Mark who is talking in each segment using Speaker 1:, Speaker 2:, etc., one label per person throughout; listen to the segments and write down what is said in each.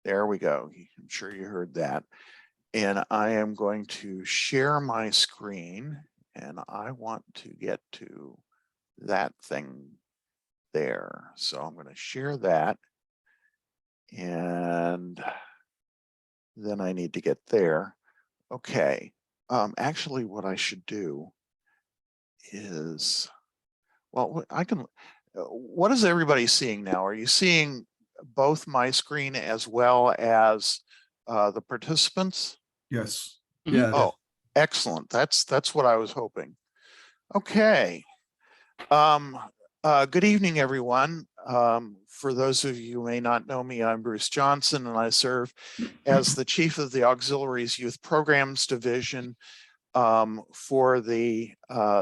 Speaker 1: There we go. I'm sure you heard that. And I am going to share my screen, and I want to get to that thing there. So I'm going to share that. And then I need to get there. Okay. Actually, what I should do is, well, what is everybody seeing now? Are you seeing both my screen as well as the participants?
Speaker 2: Yes.
Speaker 3: Yeah.
Speaker 1: Oh, excellent. That's what I was hoping. Okay. Good evening, everyone. For those of you who may not know me, I'm Bruce Johnson, and I serve as the chief of the Auxiliaries Youth Programs Division for the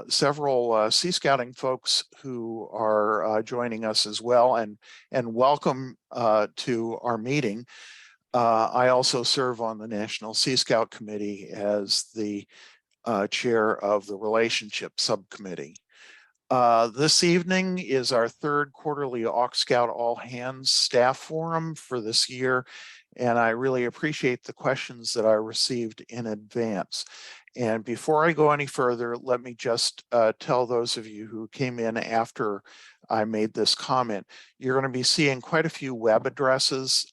Speaker 1: several Sea Scouting folks who are joining us as well, and welcome to our meeting. I also serve on the National Sea Scout Committee as the chair of the Relationship Subcommittee. This evening is our third quarterly AuxScout All Hands Staff Forum for this year, and I really appreciate the questions that I received in advance. And before I go any further, let me just tell those of you who came in after I made this comment, you're going to be seeing quite a few web addresses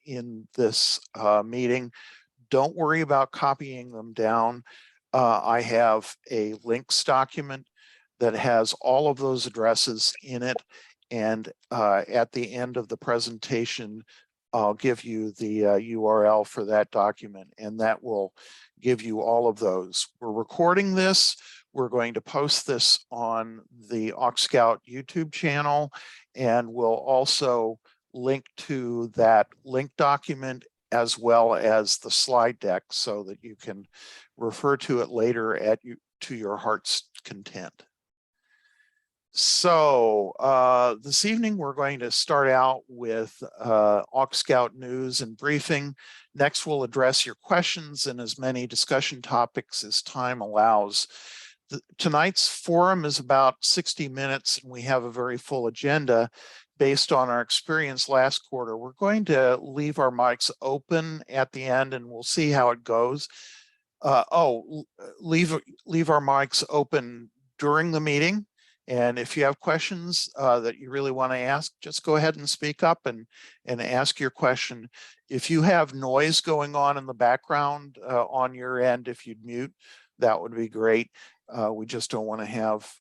Speaker 1: in this meeting. Don't worry about copying them down. I have a links document that has all of those addresses in it. And at the end of the presentation, I'll give you the URL for that document, and that will give you all of those. We're recording this. We're going to post this on the AuxScout YouTube channel, and we'll also link to that link document as well as the slide deck so that you can refer to it later to your heart's content. So this evening, we're going to start out with AuxScout news and briefing. Next, we'll address your questions and as many discussion topics as time allows. Tonight's forum is about 60 minutes, and we have a very full agenda based on our experience last quarter. We're going to leave our mics open at the end, and we'll see how it goes. Leave our mics open during the meeting. And if you have questions that you really want to ask, just go ahead and speak up and ask your question. If you have noise going on in the background on your end, if you'd mute, that would be great. We just don't want to have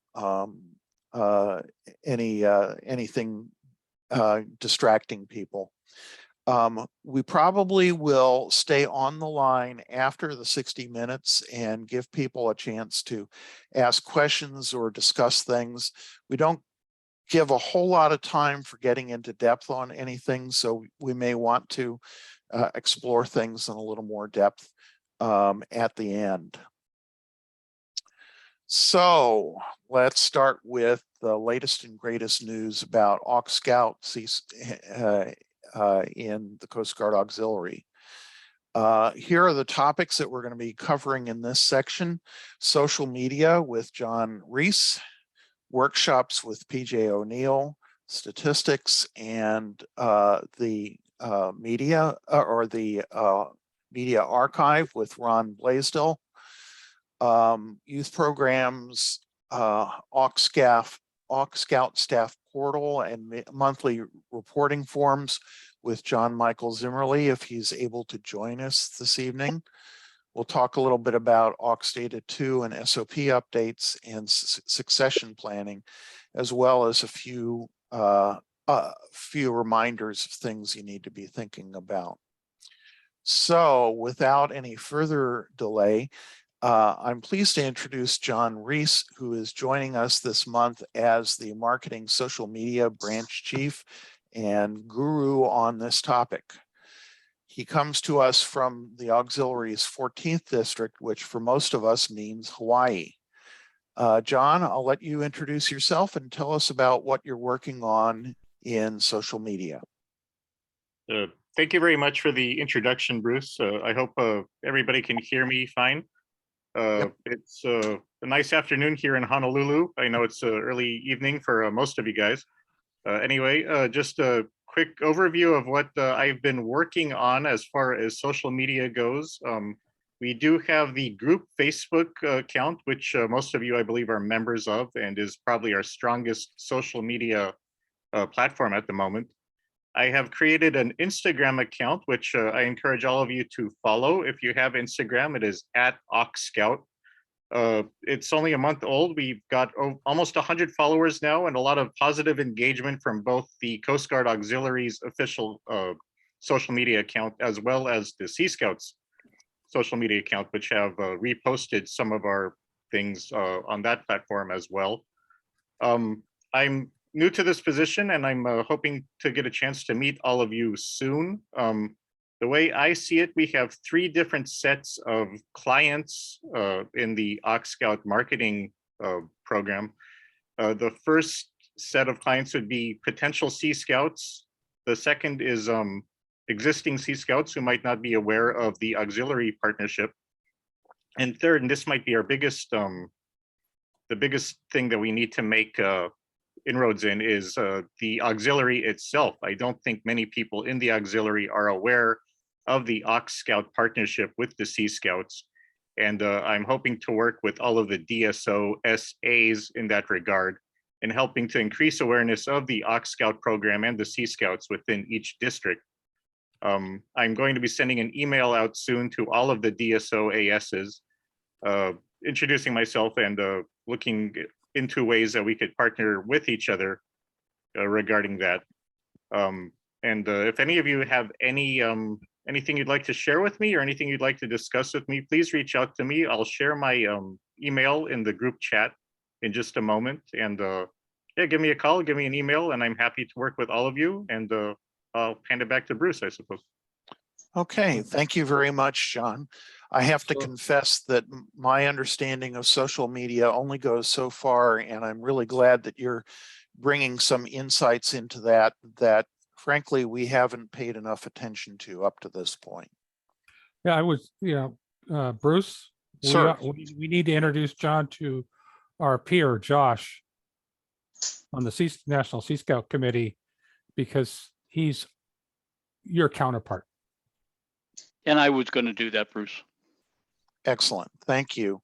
Speaker 1: anything distracting people. We probably will stay on the line after the 60 minutes and give people a chance to ask questions or discuss things. We don't give a whole lot of time for getting into depth on anything, so we may want to explore things in a little more depth at the end. So let's start with the latest and greatest news about AuxScout in the Coast Guard Auxiliary. Here are the topics that we're going to be covering in this section: social media with John Reese, workshops with PJ O'Neill, statistics and the media media archive with Ron Blaisdell, youth programs, AuxScout staff portal and monthly reporting forms with John Michael Zimmerly, if he's able to join us this evening. We'll talk a little bit about Aux Data 2 and SOP updates and succession planning, as well as a few reminders of things you need to be thinking about. So without any further delay, I'm pleased to introduce John Reese, who is joining us this month as the Marketing Social Media Branch Chief and guru on this topic. He comes to us from the Auxiliary's 14th District, which for most of us means Hawaii. John, I'll let you introduce yourself and tell us about what you're working on in social media.
Speaker 4: Thank you very much for the introduction, Bruce. I hope everybody can hear me fine.
Speaker 1: Yep.
Speaker 4: It's a nice afternoon here in Honolulu. I know it's early evening for most of you guys. Anyway, just a quick overview of what I've been working on as far as social media goes. We do have the group Facebook account, which most of you, I believe, are members of, and is probably our strongest social media platform at the moment. I have created an Instagram account, which I encourage all of you to follow. If you have Instagram, it is at AuxScout. It's only a month old. We've got almost 100 followers now and a lot of positive engagement from both the Coast Guard Auxiliaries official social media account, as well as the Sea Scouts social media account, which have reposted some of our things on that platform as well. I'm new to this position, and I'm hoping to get a chance to meet all of you soon. The way I see it, we have 3 different sets of clients in the AuxScout marketing program. The first set of clients would be potential Sea Scouts. The second is existing Sea Scouts who might not be aware of the auxiliary partnership. And third, and this might be our biggest, the biggest thing that we need to make inroads in, is the auxiliary itself. I don't think many people in the auxiliary are aware of the AuxScout partnership with the Sea Scouts. And I'm hoping to work with all of the DSO SAs in that regard, and helping to increase awareness of the AuxScout program and the Sea Scouts within each district. I'm going to be sending an email out soon to all of the DSO ASs, introducing myself and looking into ways that we could partner with each other regarding that. And if any of you have any anything you'd like to share with me, or anything you'd like to discuss with me, please reach out to me. I'll share my email in the group chat in just a moment. And yeah, give me a call, give me an email, and I'm happy to work with all of you. And I'll hand it back to Bruce, I suppose.
Speaker 1: Okay, thank you very much, John. I have to confess that my understanding of social media only goes so far, and I'm really glad that you're bringing some insights into that frankly we haven't paid enough attention to up to this point.
Speaker 2: Yeah, I was, Bruce,
Speaker 1: Sir.
Speaker 2: we need to introduce John to our peer, Josh, on the National Sea Scout Committee, because he's your counterpart.
Speaker 3: And I was going to do that, Bruce.
Speaker 1: Excellent, thank you.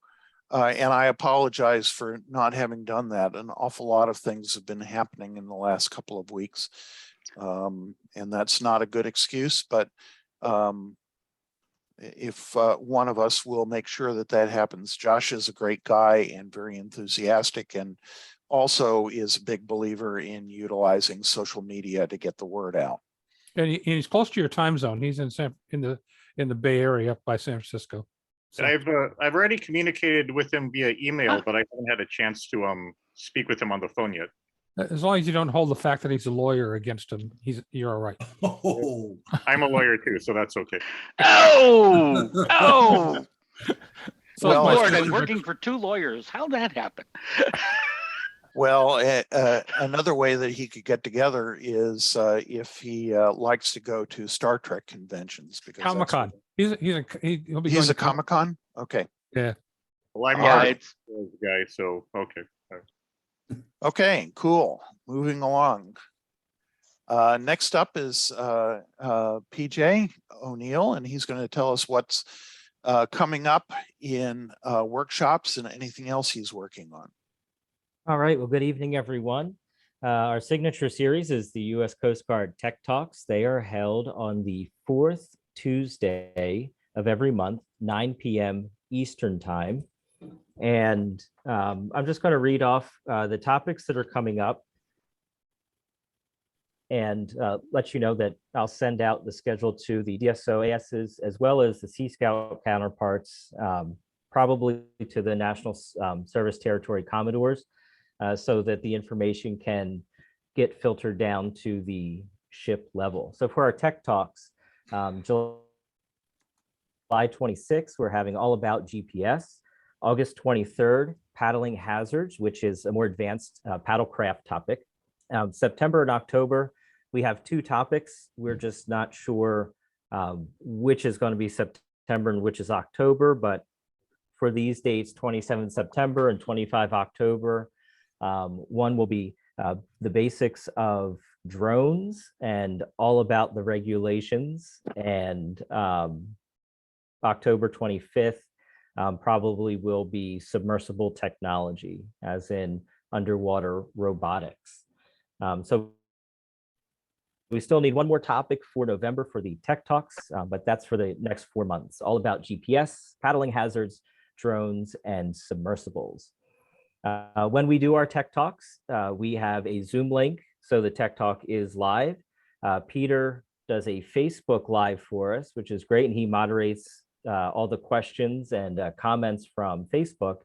Speaker 1: And I apologize for not having done that. An awful lot of things have been happening in the last couple of weeks. And that's not a good excuse, but if one of us will make sure that that happens. Josh is a great guy and very enthusiastic, and also is a big believer in utilizing social media to get the word out.
Speaker 2: And he's close to your time zone. He's in the Bay Area up by San Francisco. So,
Speaker 4: I've already communicated with him via email, but I haven't had a chance to speak with him on the phone yet.
Speaker 2: as long as you don't hold the fact that he's a lawyer against him, you're all right.
Speaker 5: Oh,
Speaker 4: I'm a lawyer too, so that's okay.
Speaker 3: Oh, oh,
Speaker 2: So
Speaker 1: Well,
Speaker 2: my
Speaker 3: Lord,
Speaker 2: sister-
Speaker 3: I'm working for 2 lawyers. How'd that happen?
Speaker 1: Well, another way that he could get together is if he likes to go to Star Trek conventions. Because that's
Speaker 2: Comic-Con. He'll be going
Speaker 1: He's
Speaker 2: to
Speaker 1: a Comic-Con? Okay.
Speaker 2: Yeah.
Speaker 4: Well, I'm
Speaker 3: Yeah,
Speaker 4: already
Speaker 3: it's
Speaker 4: a guy, so okay.
Speaker 1: Okay, cool. Moving along. Next up is PJ O'Neill, and he's going to tell us what's coming up in workshops and anything else he's working on.
Speaker 6: All right. Well, good evening, everyone. Our signature series is the U.S. Coast Guard Tech Talks. They are held on the 4th Tuesday of every month, 9 p.m. Eastern Time. And I'm just going to read off the topics that are coming up and let you know that I'll send out the schedule to the DSOASs as well as the Sea Scout counterparts, probably to the National Service Territory Commodores, so that the information can get filtered down to the ship level. So for our Tech Talks, July 26th, we're having all about GPS. August 23rd, paddling hazards, which is a more advanced paddlecraft topic. September and October, we have 2 topics. We're just not sure which is going to be September and which is October, but for these dates, 27 September and 25 October, one will be the basics of drones and all about the regulations. And October 25th probably will be submersible technology, as in underwater robotics. So we still need one more topic for November for the Tech Talks, but that's for the next 4 months, all about GPS, paddling hazards, drones, and submersibles. When we do our Tech Talks, we have a Zoom link, so the Tech Talk is live. Peter does a Facebook Live for us, which is great, and he moderates all the questions and comments from Facebook,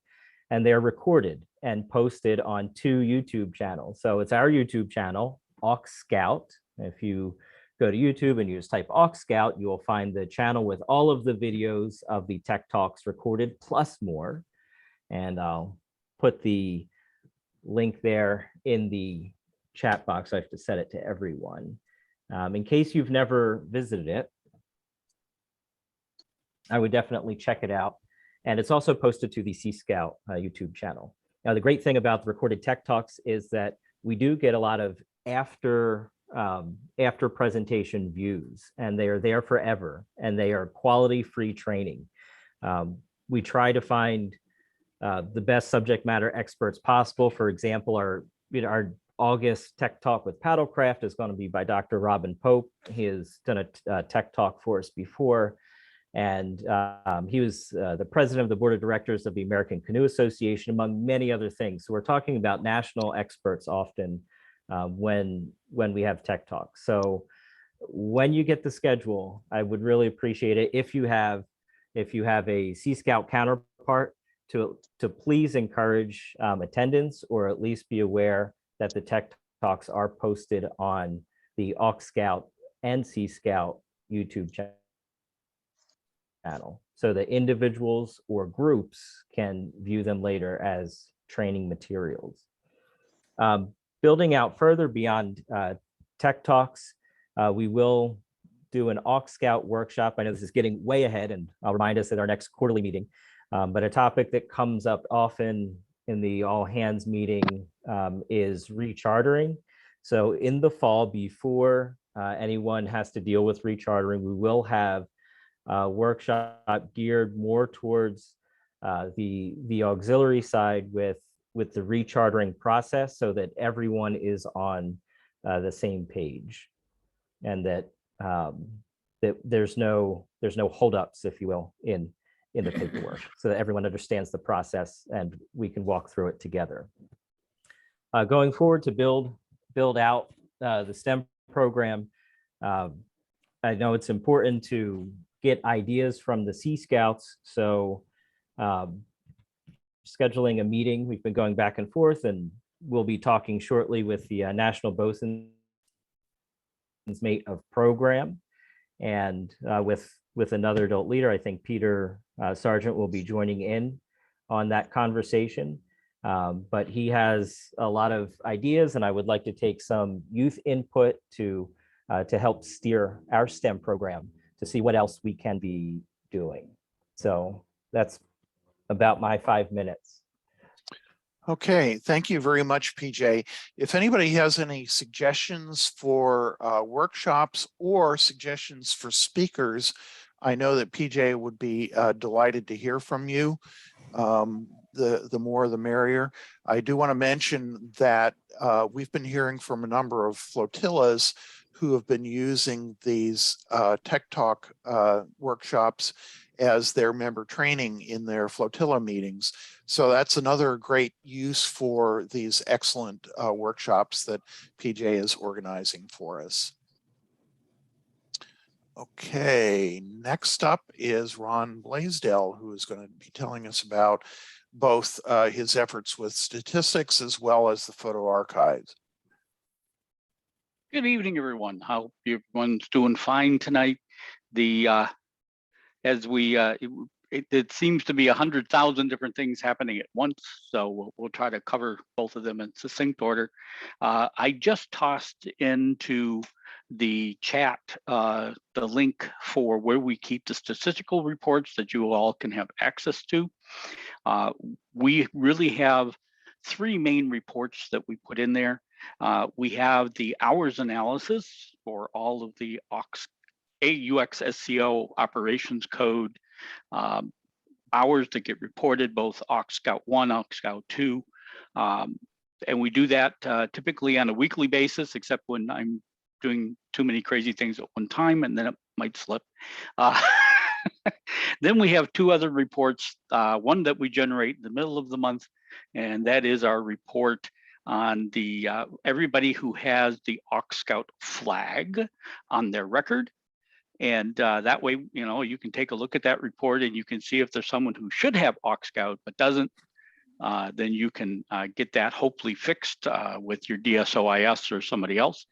Speaker 6: and they're recorded and posted on 2 YouTube channels. So it's our YouTube channel, AuxScout. If you go to YouTube and you just type AuxScout, you will find the channel with all of the videos of the Tech Talks recorded, plus more. And I'll put the link there in the chat box. I have to set it to everyone. In case you've never visited it, I would definitely check it out. And it's also posted to the AuxScout YouTube channel. Now, the great thing about the recorded Tech Talks is that we do get a lot of after presentation views, and they are there forever, and they are quality free training. We try to find the best subject matter experts possible. For example, our August Tech Talk with Paddlecraft is going to be by Dr. Robin Pope. He has done a Tech Talk for us before, and he was the president of the board of directors of the American Canoe Association, among many other things. So we're talking about national experts often when we have Tech Talk. So when you get the schedule, I would really appreciate it if you have a AuxScout counterpart to please encourage attendance, or at least be aware that the Tech Talks are posted on the AuxScout and AuxScout YouTube channel, so that individuals or groups can view them later as training materials. Building out further beyond Tech Talks, we will do an AuxScout workshop. I know this is getting way ahead, and I'll remind us at our next quarterly meeting, but a topic that comes up often in the all hands meeting is rechartering. So in the fall, before anyone has to deal with rechartering, we will have a workshop geared more towards the auxiliary side with the rechartering process, so that everyone is on the same page, and that there's no holdups, if you will, in the paperwork, so that everyone understands the process and we can walk through it together. Going forward, to build out the STEM program, I know it's important to get ideas from the Sea Scouts. So scheduling a meeting, we've been going back and forth, and we'll be talking shortly with the National Bosun's Mate of Program, and with another adult leader. I think Peter Sargent will be joining in on that conversation. But he has a lot of ideas, and I would like to take some youth input to help steer our STEM program, to see what else we can be doing. So that's about my 5 minutes.
Speaker 1: Okay, thank you very much, PJ. If anybody has any suggestions for workshops or suggestions for speakers, I know that PJ would be delighted to hear from you. The more the merrier. I do want to mention that we've been hearing from a number of flotillas who have been using these Tech Talk workshops as their member training in their flotilla meetings. So that's another great use for these excellent workshops that PJ is organizing for us. Okay, next up is Ron Blaisdell, who is going to be telling us about both his efforts with statistics as well as the photo archives.
Speaker 3: Good evening, everyone. How everyone's doing fine tonight. It seems to be 100,000 different things happening at once, so we'll try to cover both of them in succinct order. I just tossed into the chat the link for where we keep the statistical reports that you all can have access to. We really have 3 main reports that we put in there. We have the hours analysis for all of the AUXSCO operations code hours that get reported, both AuxScout 1, AuxScout 2. And we do that typically on a weekly basis, except when I'm doing too many crazy things at one time, and then it might slip. Then we have two other reports, one that we generate in the middle of the month, and that is our report on the everybody who has the AuxScout flag on their record. And that way, you know, you can take a look at that report and you can see if there's someone who should have AuxScout but doesn't. Then you can get that hopefully fixed with your DSOIS or somebody else.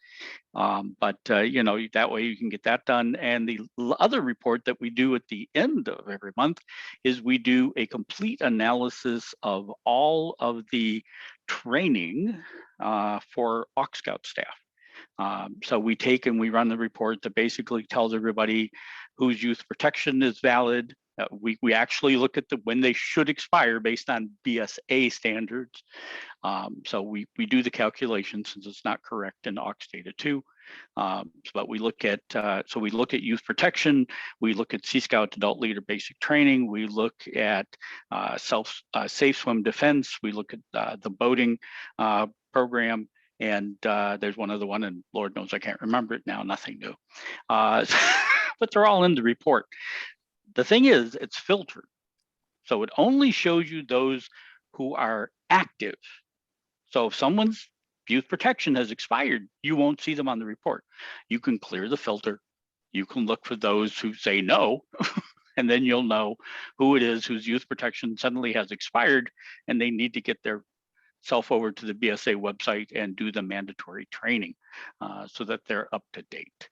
Speaker 3: You know, that way you can get that done. And the other report that we do at the end of every month is we do a complete analysis of all of the training for AuxScout staff. So we take and we run the report that basically tells everybody whose youth protection is valid. We actually look at when they should expire based on BSA standards. So we do the calculation since it's not correct in Aux Data 2. But we look at youth protection, we look at Sea-Scout adult leader basic training, we look at safe swim defense, we look at the boating program, and there's one other one, and Lord knows I can't remember it now, nothing new. But they're all in the report. The thing is, it's filtered. So it only shows you those who are active. So if someone's youth protection has expired, you won't see them on the report. You can clear the filter. You can look for those who say no, and then you'll know who it is whose youth protection suddenly has expired and they need to get their self over to the BSA website and do the mandatory training so that they're up to date.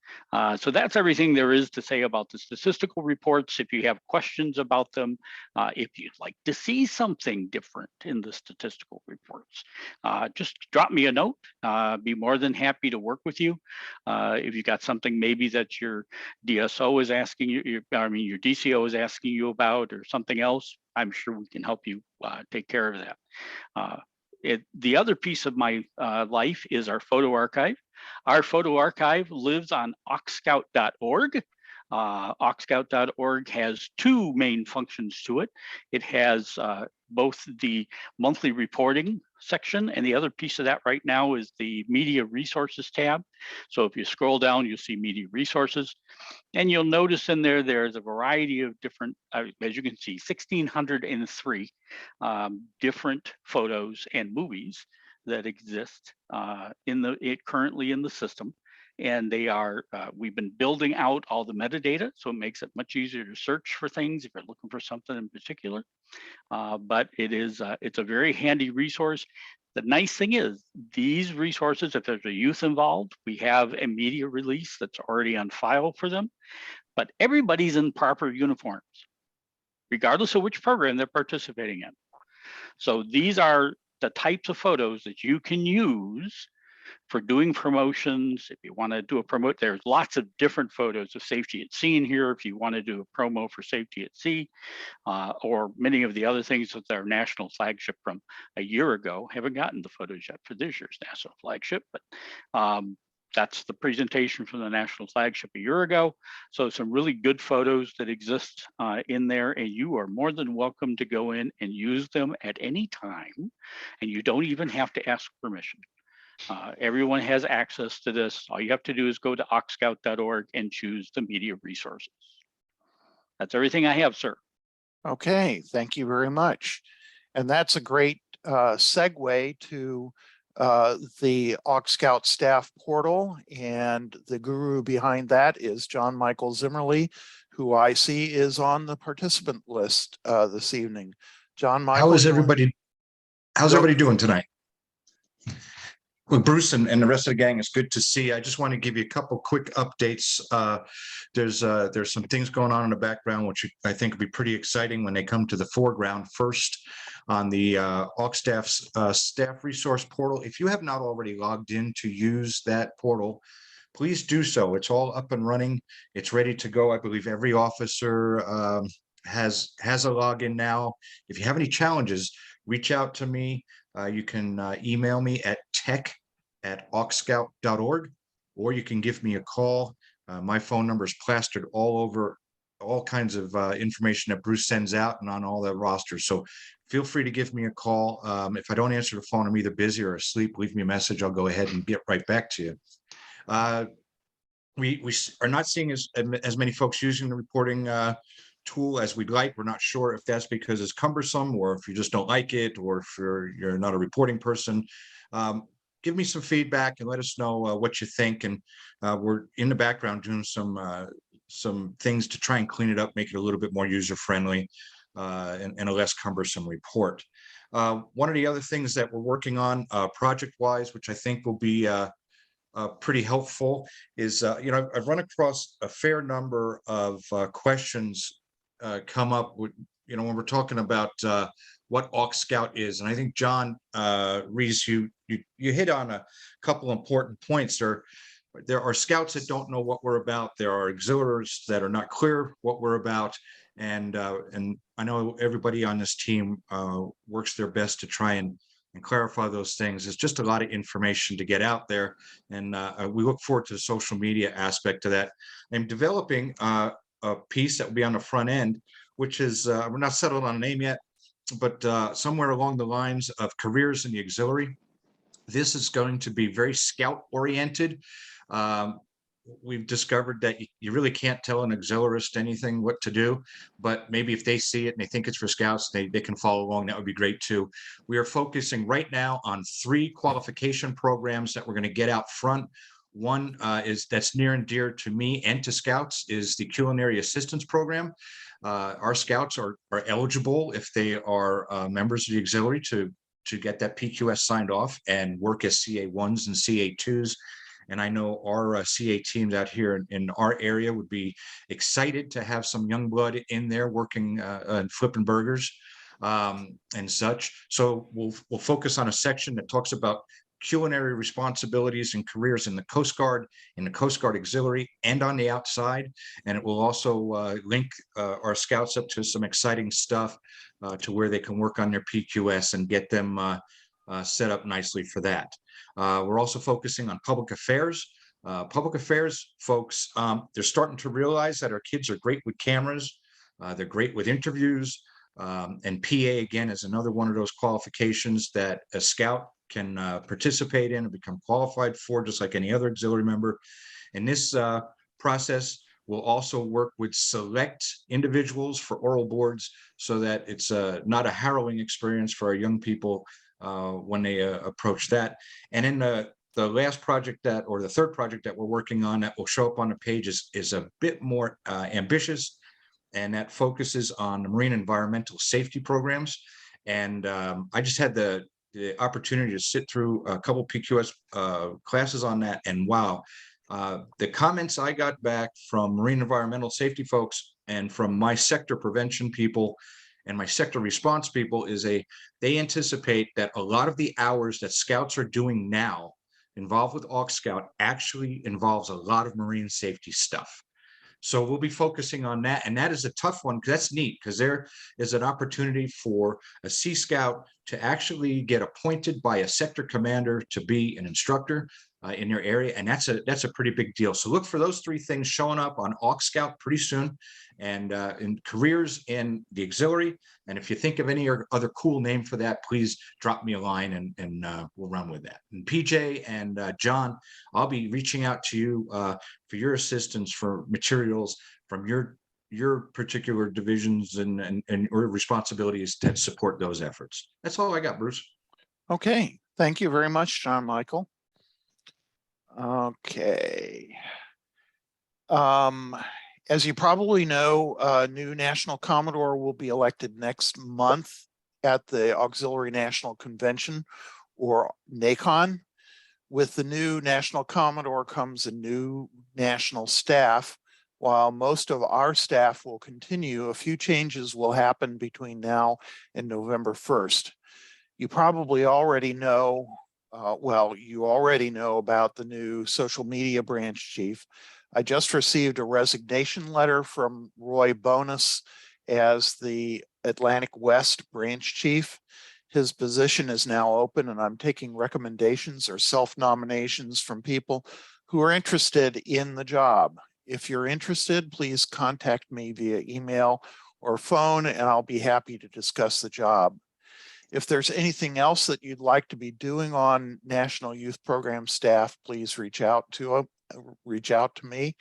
Speaker 3: So that's everything there is to say about the statistical reports. If you have questions about them, if you'd like to see something different in the statistical reports, just drop me a note. Be more than happy to work with you. If you got something maybe that your DSO is asking you, your DCO is asking you about, or something else, I'm sure we can help you take care of that. The other piece of my life is our photo archive. Our photo archive lives on AuxScout.org. AuxScout.org has two main functions to it. It has both the monthly reporting section, and the other piece of that right now is the media resources tab. So if you scroll down, you'll see media resources, and you'll notice in there, there's a variety of different, as you can see, 1,603 different photos and movies that exist currently in the system. And they are, we've been building out all the metadata, so it makes it much easier to search for things if you're looking for something in particular. But it's a very handy resource. The nice thing is these resources, if there's a youth involved, we have a media release that's already on file for them, but everybody's in proper uniforms, regardless of which program they're participating in. So these are the types of photos that you can use for doing promotions. If you want to do a promote, there's lots of different photos of safety at sea in here. If you want to do a promo for safety at sea, or many of the other things with our national flagship from a year ago, haven't gotten the photos yet for this year's national flagship, but that's the presentation from the national flagship a year ago. So some really good photos that exist in there, and you are more than welcome to go in and use them at any time, and you don't even have to ask permission. Everyone has access to this. All you have to do is go to AuxScout.org and choose the media resources. That's everything I have, sir.
Speaker 1: Okay, thank you very much. And that's a great segue to the AuxScout staff portal, and the guru behind that is John Michael Zimmerly, who I see is on the participant list this evening. John Michael,
Speaker 5: how's everybody doing tonight? Well, Bruce and the rest of the gang, it's good to see. I just want to give you a couple quick updates. There's some things going on in the background, which I think will be pretty exciting when they come to the foreground. First, on the AuxStaff's staff resource portal, if you have not already logged in to use that portal, please do so. It's all up and running. It's ready to go. I believe every officer has a login now. If you have any challenges, reach out to me. You can email me at auxscout.org, or you can give me a call. My phone number is plastered all over all kinds of information that Bruce sends out and on all the rosters. So feel free to give me a call. If I don't answer the phone, I'm either busy or asleep. Leave me a message. I'll go ahead and get right back to you. We are not seeing as many folks using the reporting tool as we'd like. We're not sure if that's because it's cumbersome or if you just don't like it or if you're not a reporting person. Give me some feedback and let us know what you think. And we're in the background doing some things to try and clean it up, make it a little bit more user-friendly and a less cumbersome report. One of the other things that we're working on project-wise, which I think will be pretty helpful, is I've run across a fair number of questions come up with, when we're talking about what AuxScout is. And I think John Rees, you hit on a couple important points. There are scouts that don't know what we're about. There are auxiliaries that are not clear what we're about. And I know everybody on this team works their best to try and clarify those things. It's just a lot of information to get out there. And we look forward to the social media aspect of that. I'm developing a piece that will be on the front end, which is, we're not settled on a name yet, but somewhere along the lines of careers in the auxiliary. This is going to be very scout oriented. We've discovered that you really can't tell an auxiliarist anything what to do, but maybe if they see it and they think it's for scouts, they can follow along. That would be great too. We are focusing right now on 3 qualification programs that we're going to get out front. One that's near and dear to me and to scouts is the culinary assistance program. Our scouts are eligible if they are members of the auxiliary to get that PQS signed off and work as CA1s and CA2s. And I know our CA teams out here in our area would be excited to have some young blood in there working and flipping burgers and such. So we'll focus on a section that talks about culinary responsibilities and careers in the Coast Guard, in the Coast Guard Auxiliary, and on the outside. And it will also link our scouts up to some exciting stuff to where they can work on their PQS and get them set up nicely for that. We're also focusing on public affairs. Public affairs folks, they're starting to realize that our kids are great with cameras. They're great with interviews. And PA, again, is another one of those qualifications that a scout can participate in and become qualified for, just like any other auxiliary member. And this process will also work with select individuals for oral boards so that it's not a harrowing experience for our young people when they approach that. And in the last project or the third project that we're working on that will show up on the page is a bit more ambitious, and that focuses on marine environmental safety programs. And I just had the opportunity to sit through a couple PQS classes on that, and wow, the comments I got back from marine environmental safety folks and from my sector prevention people and my sector response people is they anticipate that a lot of the hours that scouts are doing now involved with AuxScout actually involves a lot of marine safety stuff. So we'll be focusing on that. And that is a tough one because that's neat, because there is an opportunity for a Sea Scout to actually get appointed by a sector commander to be an instructor in their area. And that's a pretty big deal. So look for those 3 things showing up on AuxScout pretty soon, and in careers in the auxiliary. And if you think of any other cool name for that, please drop me a line and we'll run with that. And PJ and John, I'll be reaching out to you for your assistance for materials from your particular divisions and or responsibilities that support those efforts. That's all I got, Bruce.
Speaker 1: Okay, thank you very much, John Michael. Okay. As you probably know, a new National Commodore will be elected next month at the Auxiliary National Convention, or NACON. With the new National Commodore comes a new national staff. While most of our staff will continue, a few changes will happen between now and November 1st. You probably already know, you already know about the new social media branch chief. I just received a resignation letter from Roy Bonus as the Atlantic West branch chief. His position is now open, and I'm taking recommendations or self-nominations from people who are interested in the job. If you're interested, please contact me via email or phone, and I'll be happy to discuss the job. If there's anything else that you'd like to be doing on National Youth Program staff, please reach out to me.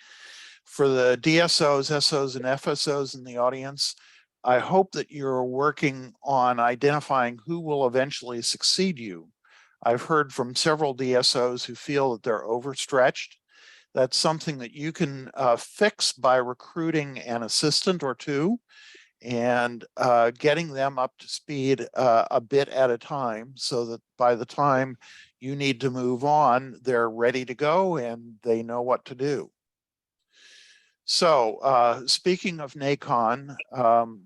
Speaker 1: For the DSOs, SOs, and FSOs in the audience, I hope that you're working on identifying who will eventually succeed you. I've heard from several DSOs who feel that they're overstretched. That's something that you can fix by recruiting an assistant or two and getting them up to speed a bit at a time, so that by the time you need to move on, they're ready to go and they know what to do. So speaking of NACON,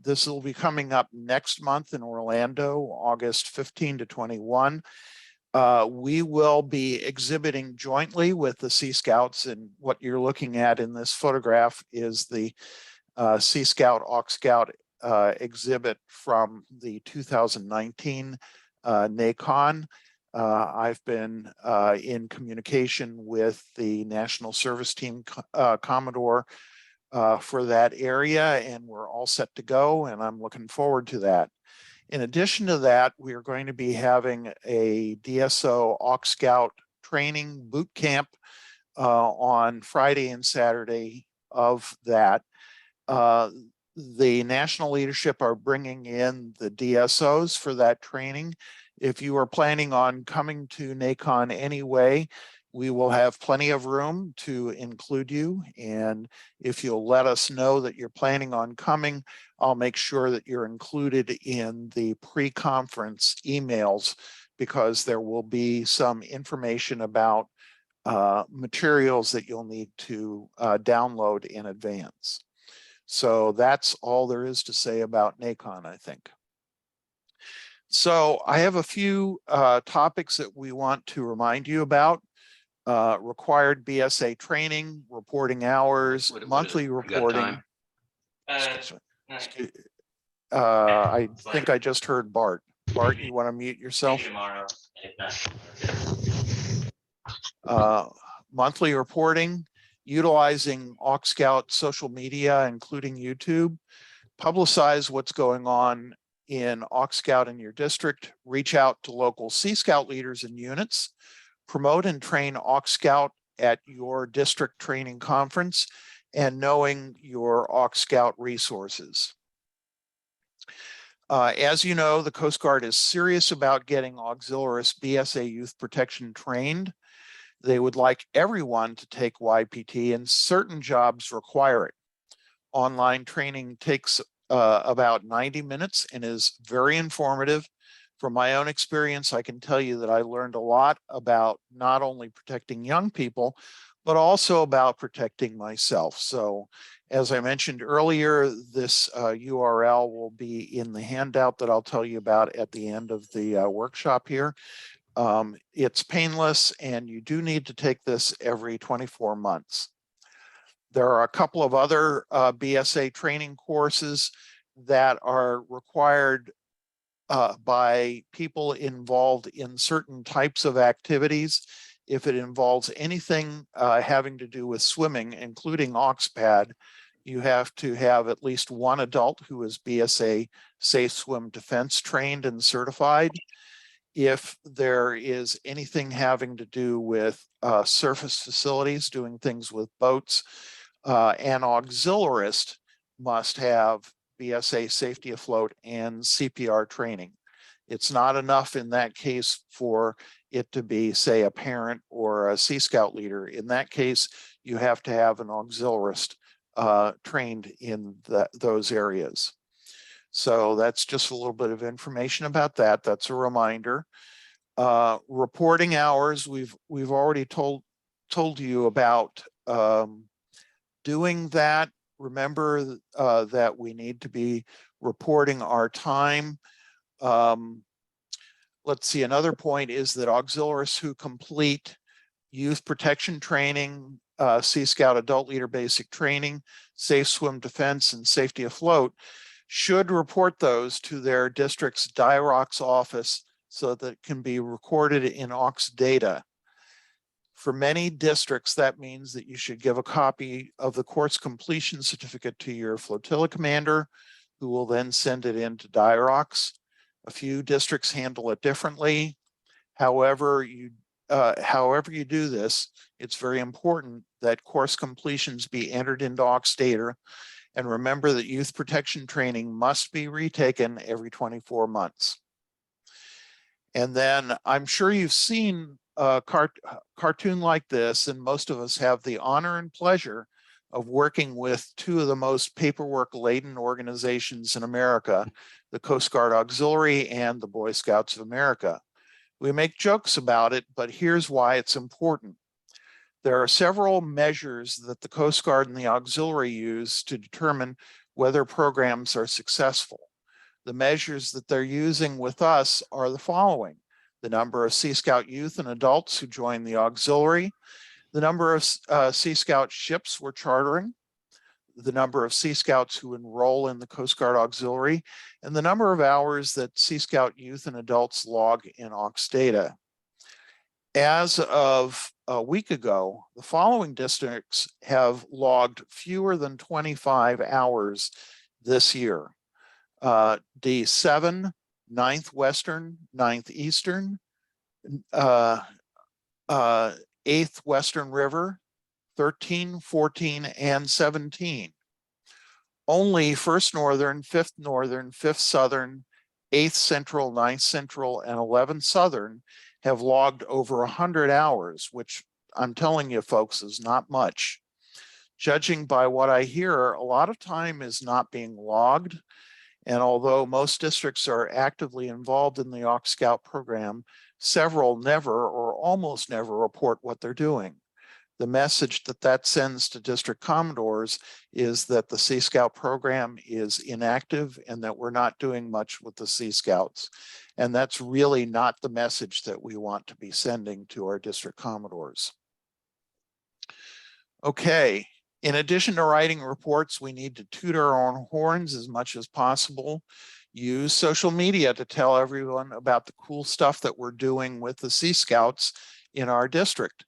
Speaker 1: this will be coming up next month in Orlando, August 15 to 21. We will be exhibiting jointly with the Sea Scouts, and what you're looking at in this photograph is the Sea Scout AuxScout exhibit from the 2019 NACON. I've been in communication with the National Service Team Commodore for that area, and we're all set to go, and I'm looking forward to that. In addition to that, we are going to be having a DSO AuxScout training boot camp on Friday and Saturday of that. The national leadership are bringing in the DSOs for that training. If you are planning on coming to NACON anyway, we will have plenty of room to include you. And if you'll let us know that you're planning on coming, I'll make sure that you're included in the pre-conference emails, because there will be some information about materials that you'll need to download in advance. So that's all there is to say about NACON, I think. So I have a few topics that we want to remind you about. Required BSA training, reporting hours, monthly reporting. I think I just heard Bart. Bart, you want to mute yourself? Monthly reporting, utilizing AuxScout social media, including YouTube, publicize what's going on in AuxScout in your district, reach out to local Sea Scout leaders and units, promote and train AuxScout at your district training conference, and knowing your AuxScout resources. As you know, the Coast Guard is serious about getting auxiliaries BSA youth protection trained. They would like everyone to take YPT, and certain jobs require it. Online training takes about 90 minutes and is very informative. From my own experience, I can tell you that I learned a lot about not only protecting young people, but also about protecting myself. So as I mentioned earlier, this URL will be in the handout that I'll tell you about at the end of the workshop here. It's painless, and you do need to take this every 24 months. There are a couple of other BSA training courses that are required by people involved in certain types of activities. If it involves anything having to do with swimming, including AuxPad, you have to have at least one adult who is BSA Safe Swim Defense trained and certified. If there is anything having to do with surface facilities, doing things with boats, an auxiliarist must have BSA Safety Afloat and CPR training. It's not enough in that case for it to be, say, a parent or a Sea Scout leader. In that case, you have to have an auxiliarist trained in those areas. So that's just a little bit of information about that. That's a reminder. Reporting hours, we've already told you about doing that. Remember that we need to be reporting our time. Let's see, another point is that auxiliaries who complete youth protection training, Sea Scout adult leader basic training, safe swim defense, and safety afloat should report those to their district's DIROX office so that it can be recorded in aux data. For many districts, that means that you should give a copy of the course completion certificate to your flotilla commander, who will then send it into DIROX. A few districts handle it differently. However you do this, it's very important that course completions be entered into aux data. And remember that youth protection training must be retaken every 24 months. And then I'm sure you've seen a cartoon like this, and most of us have the honor and pleasure of working with two of the most paperwork-laden organizations in America, the Coast Guard Auxiliary and the Boy Scouts of America. We make jokes about it, but here's why it's important. There are several measures that the Coast Guard and the Auxiliary use to determine whether programs are successful. The measures that they're using with us are the following: the number of Sea Scout youth and adults who join the Auxiliary, the number of Sea Scout ships we're chartering, the number of Sea Scouts who enroll in the Coast Guard Auxiliary, and the number of hours that Sea Scout youth and adults log in aux data. As of a week ago, the following districts have logged fewer than 25 hours this year. D7, 9th Western, 9th Eastern, 8th Western River, 13, 14, and 17. Only 1st Northern, 5th Northern, 5th Southern, 8th Central, 9th Central, and 11th Southern have logged over 100 hours, which I'm telling you folks is not much. Judging by what I hear, a lot of time is not being logged. And although most districts are actively involved in the AuxScout program, several never or almost never report what they're doing. The message that sends to district commodores is that the Sea Scout program is inactive and that we're not doing much with the Sea Scouts. And that's really not the message that we want to be sending to our district commodores. Okay, in addition to writing reports, we need to toot our own horns as much as possible. Use social media to tell everyone about the cool stuff that we're doing with the Sea Scouts in our district.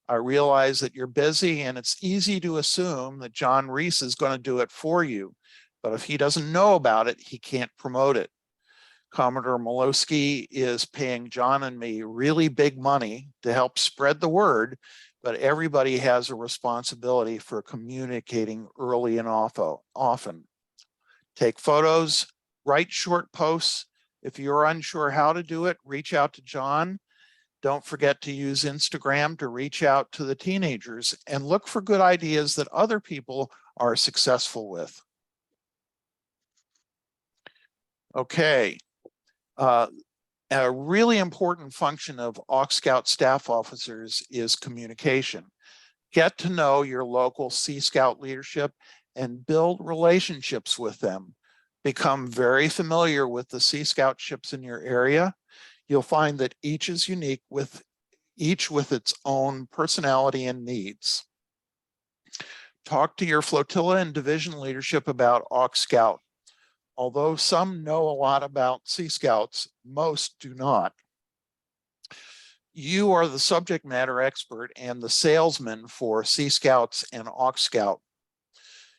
Speaker 1: I realize that you're busy and it's easy to assume that John Reese is going to do it for you, but if he doesn't know about it, he can't promote it. Commodore Molowski is paying John and me really big money to help spread the word, but everybody has a responsibility for communicating early and often. Take photos, write short posts. If you're unsure how to do it, reach out to John. Don't forget to use Instagram to reach out to the teenagers and look for good ideas that other people are successful with. Okay. A really important function of AuxScout staff officers is communication. Get to know your local Sea Scout leadership and build relationships with them. Become very familiar with the Sea Scout ships in your area. You'll find that each is unique, with each with its own personality and needs. Talk to your flotilla and division leadership about AuxScout. Although some know a lot about Sea Scouts, most do not. You are the subject matter expert and the salesman for Sea Scouts and AuxScout.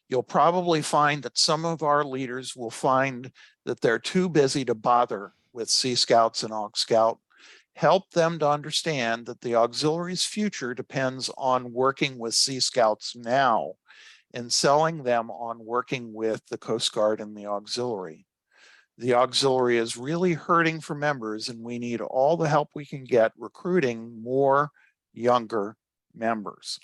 Speaker 1: You'll probably find that some of our leaders will find that they're too busy to bother with Sea Scouts and AuxScout. Help them to understand that the auxiliary's future depends on working with Sea Scouts now and selling them on working with the Coast Guard and the auxiliary. The auxiliary is really hurting for members, and we need all the help we can get recruiting more younger members.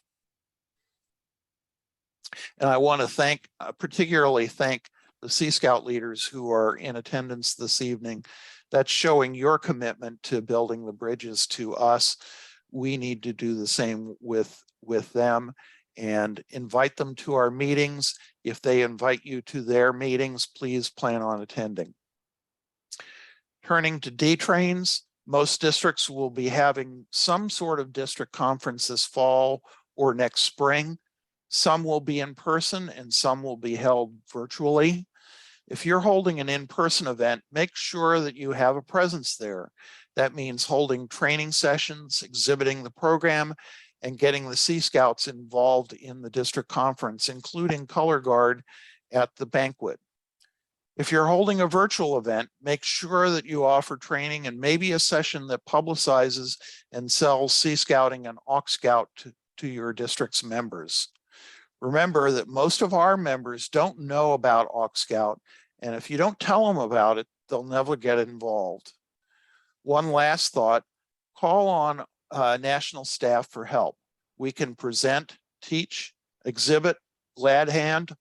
Speaker 1: And I want to particularly thank the Sea Scout leaders who are in attendance this evening. That's showing your commitment to building the bridges to us. We need to do the same with them and invite them to our meetings. If they invite you to their meetings, please plan on attending. Turning to D-Trains, most districts will be having some sort of district conference this fall or next spring. Some will be in person and some will be held virtually. If you're holding an in-person event, make sure that you have a presence there. That means holding training sessions, exhibiting the program, and getting the Sea Scouts involved in the district conference, including color guard at the banquet. If you're holding a virtual event, make sure that you offer training and maybe a session that publicizes and sells Sea Scouting and AuxScout to your district's members. Remember that most of our members don't know about AuxScout, and if you don't tell them about it, they'll never get involved. One last thought, call on national staff for help. We can present, teach, exhibit, glad hand,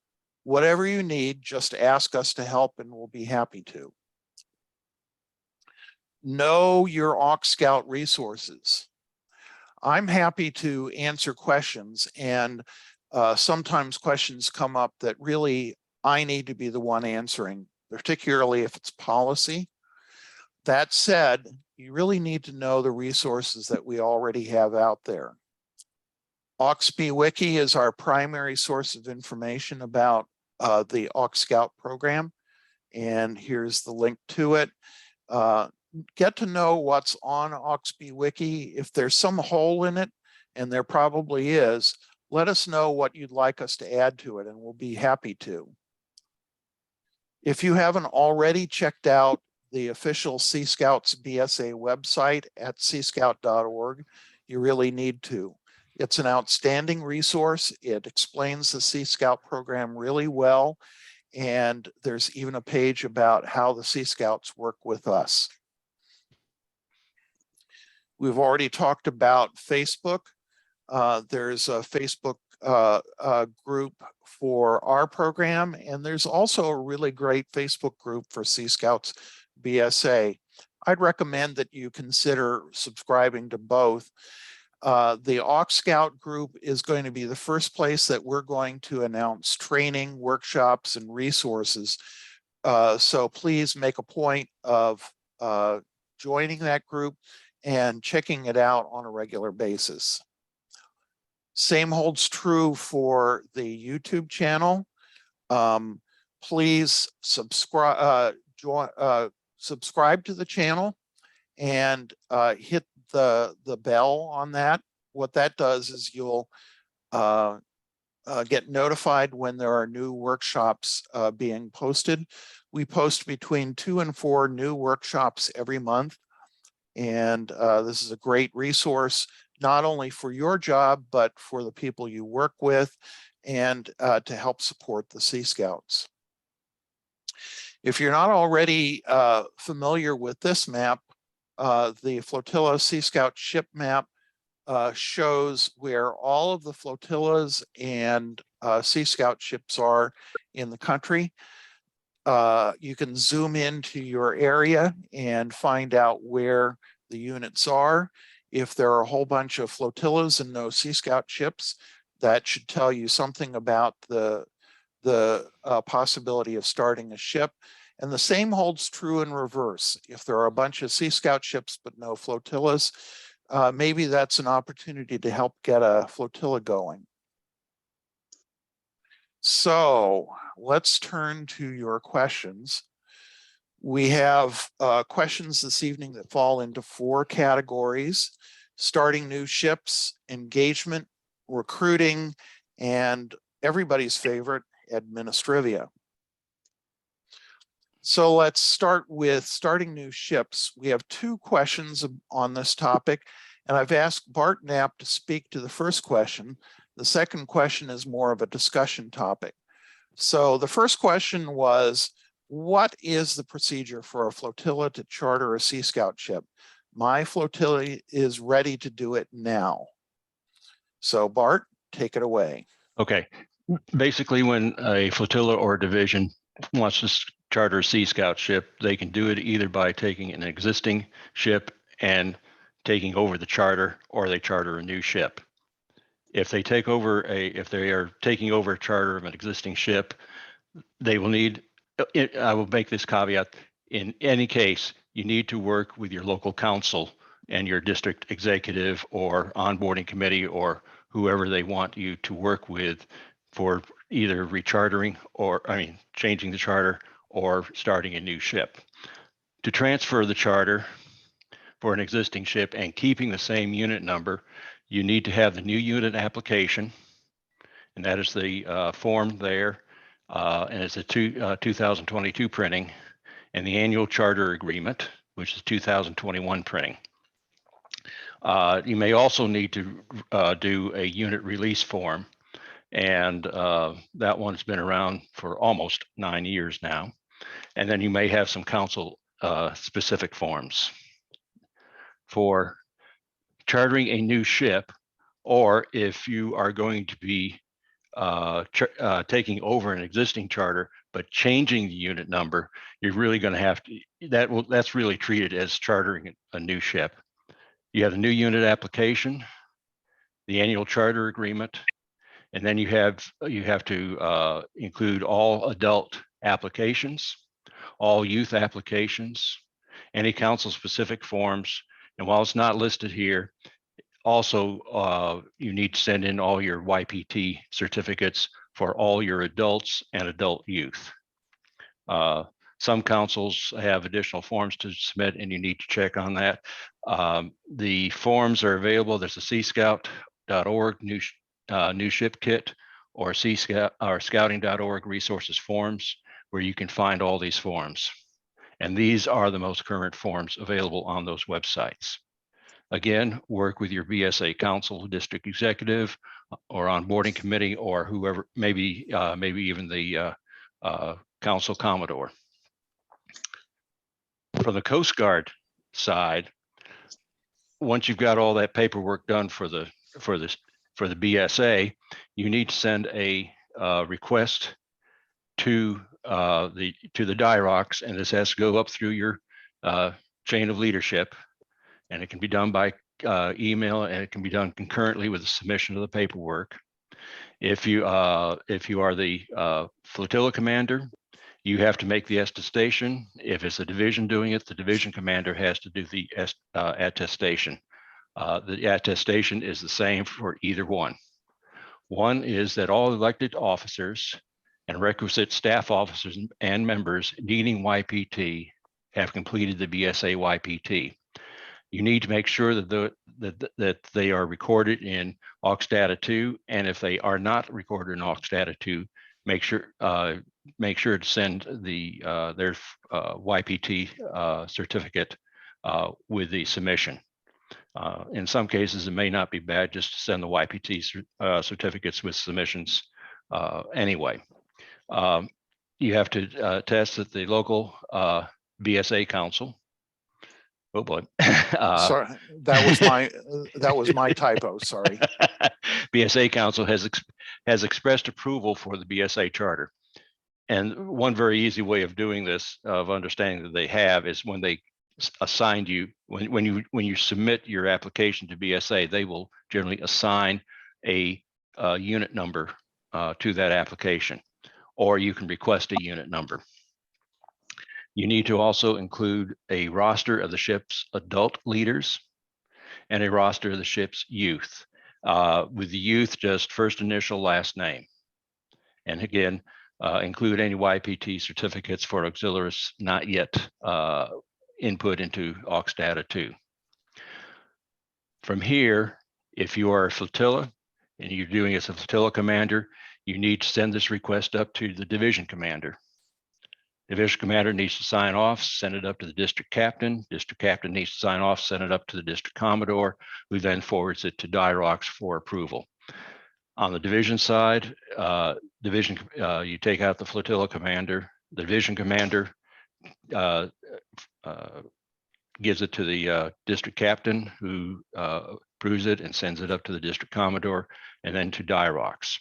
Speaker 1: whatever you need, just ask us to help and we'll be happy to. Know your AuxScout resources. I'm happy to answer questions, and sometimes questions come up that really I need to be the one answering, particularly if it's policy. That said, you really need to know the resources that we already have out there. AuxB Wiki is our primary source of information about the AuxScout program, and here's the link to it. Get to know what's on AuxB Wiki. If there's some hole in it, and there probably is, let us know what you'd like us to add to it, and we'll be happy to. If you haven't already checked out the official Sea Scouts BSA website at seascout.org, you really need to. It's an outstanding resource. It explains the Sea Scout program really well, and there's even a page about how the Sea Scouts work with us. We've already talked about Facebook. There's a Facebook group for our program, and there's also a really great Facebook group for Sea Scouts BSA. I'd recommend that you consider subscribing to both. The AuxScout group is going to be the first place that we're going to announce training, workshops, and resources. So please make a point of joining that group and checking it out on a regular basis. Same holds true for the YouTube channel. Please subscribe to the channel and hit the bell on that. What that does is you'll get notified when there are new workshops being posted. We post between 2 and 4 new workshops every month. And this is a great resource, not only for your job, but for the people you work with and to help support the Sea Scouts. If you're not already familiar with this map, the Flotilla Sea Scout ship map shows where all of the flotillas and Sea Scout ships are in the country. You can zoom into your area and find out where the units are. If there are a whole bunch of flotillas and no Sea Scout ships, that should tell you something about the possibility of starting a ship. And the same holds true in reverse. If there are a bunch of Sea Scout ships but no flotillas, maybe that's an opportunity to help get a flotilla going. So let's turn to your questions. We have questions this evening that fall into 4 categories: starting new ships, engagement, recruiting, and everybody's favorite, Administrivia. So let's start with starting new ships. We have 2 questions on this topic, and I've asked Bart Knapp to speak to the first question. The second question is more of a discussion topic. So the first question was, what is the procedure for a flotilla to charter a Sea Scout ship? My flotilla is ready to do it now. So Bart, take it away.
Speaker 7: Okay. Basically, when a flotilla or a division wants to charter a Sea Scout ship, they can do it either by taking an existing ship and taking over the charter, or they charter a new ship. If they take over if they are taking over a charter of an existing ship, they will need, I will make this caveat, in any case, you need to work with your local council and your district executive or onboarding committee or whoever they want you to work with for either rechartering or, changing the charter or starting a new ship. To transfer the charter for an existing ship and keeping the same unit number, you need to have the new unit application, and that is the form there, and it's a 2022 printing, and the annual charter agreement, which is 2021 printing. You may also need to do a unit release form, and that one's been around for almost 9 years now. And then you may have some council specific forms. For chartering a new ship, or if you are going to be taking over an existing charter but changing the unit number, you're really going to have to, that's really treated as chartering a new ship. You have a new unit application, the annual charter agreement, and then you have to include all adult applications, all youth applications, any council specific forms. And while it's not listed here, also you need to send in all your YPT certificates for all your adults and adult youth. Some councils have additional forms to submit, and you need to check on that. The forms are available. There's a cscout.org new ship kit, or cscout or scouting.org resources forms, where you can find all these forms. And these are the most current forms available on those websites. Again, work with your BSA council, district executive, or onboarding committee, or whoever, maybe even the council commodore. From the Coast Guard side, once you've got all that paperwork done for the BSA, you need to send a request to the DIROCs, and this has to go up through your chain of leadership, and it can be done by email, and it can be done concurrently with the submission of the paperwork. If you are the flotilla commander, you have to make the attestation. If it's a division doing it, the division commander has to do the attestation. The attestation is the same for either one. One is that all elected officers and requisite staff officers and members needing YPT have completed the BSA YPT. You need to make sure that they are recorded in AuxData 2, and if they are not recorded in AuxData 2, make sure to send their YPT certificate with the submission. In some cases, it may not be bad just to send the YPT certificates with submissions anyway. You have to attest that the local BSA council. Oh boy.
Speaker 1: Sorry, that was my typo, sorry.
Speaker 7: BSA council has expressed approval for the BSA charter. And one very easy way of doing this, of understanding that they have, is when they assigned you, when you submit your application to BSA, they will generally assign a unit number to that application, or you can request a unit number. You need to also include a roster of the ship's adult leaders and a roster of the ship's youth. With the youth, just first initial, last name. And again, include any YPT certificates for auxiliaries not yet input into AuxData 2. From here, if you are a flotilla and you're doing as a flotilla commander, you need to send this request up to the division commander. Division commander needs to sign off, send it up to the district captain. District captain needs to sign off, send it up to the district commodore, who then forwards it to DIROCs for approval. On the division side, you take out the flotilla commander. The division commander gives it to the district captain, who approves it and sends it up to the district commodore, and then to DIROCs.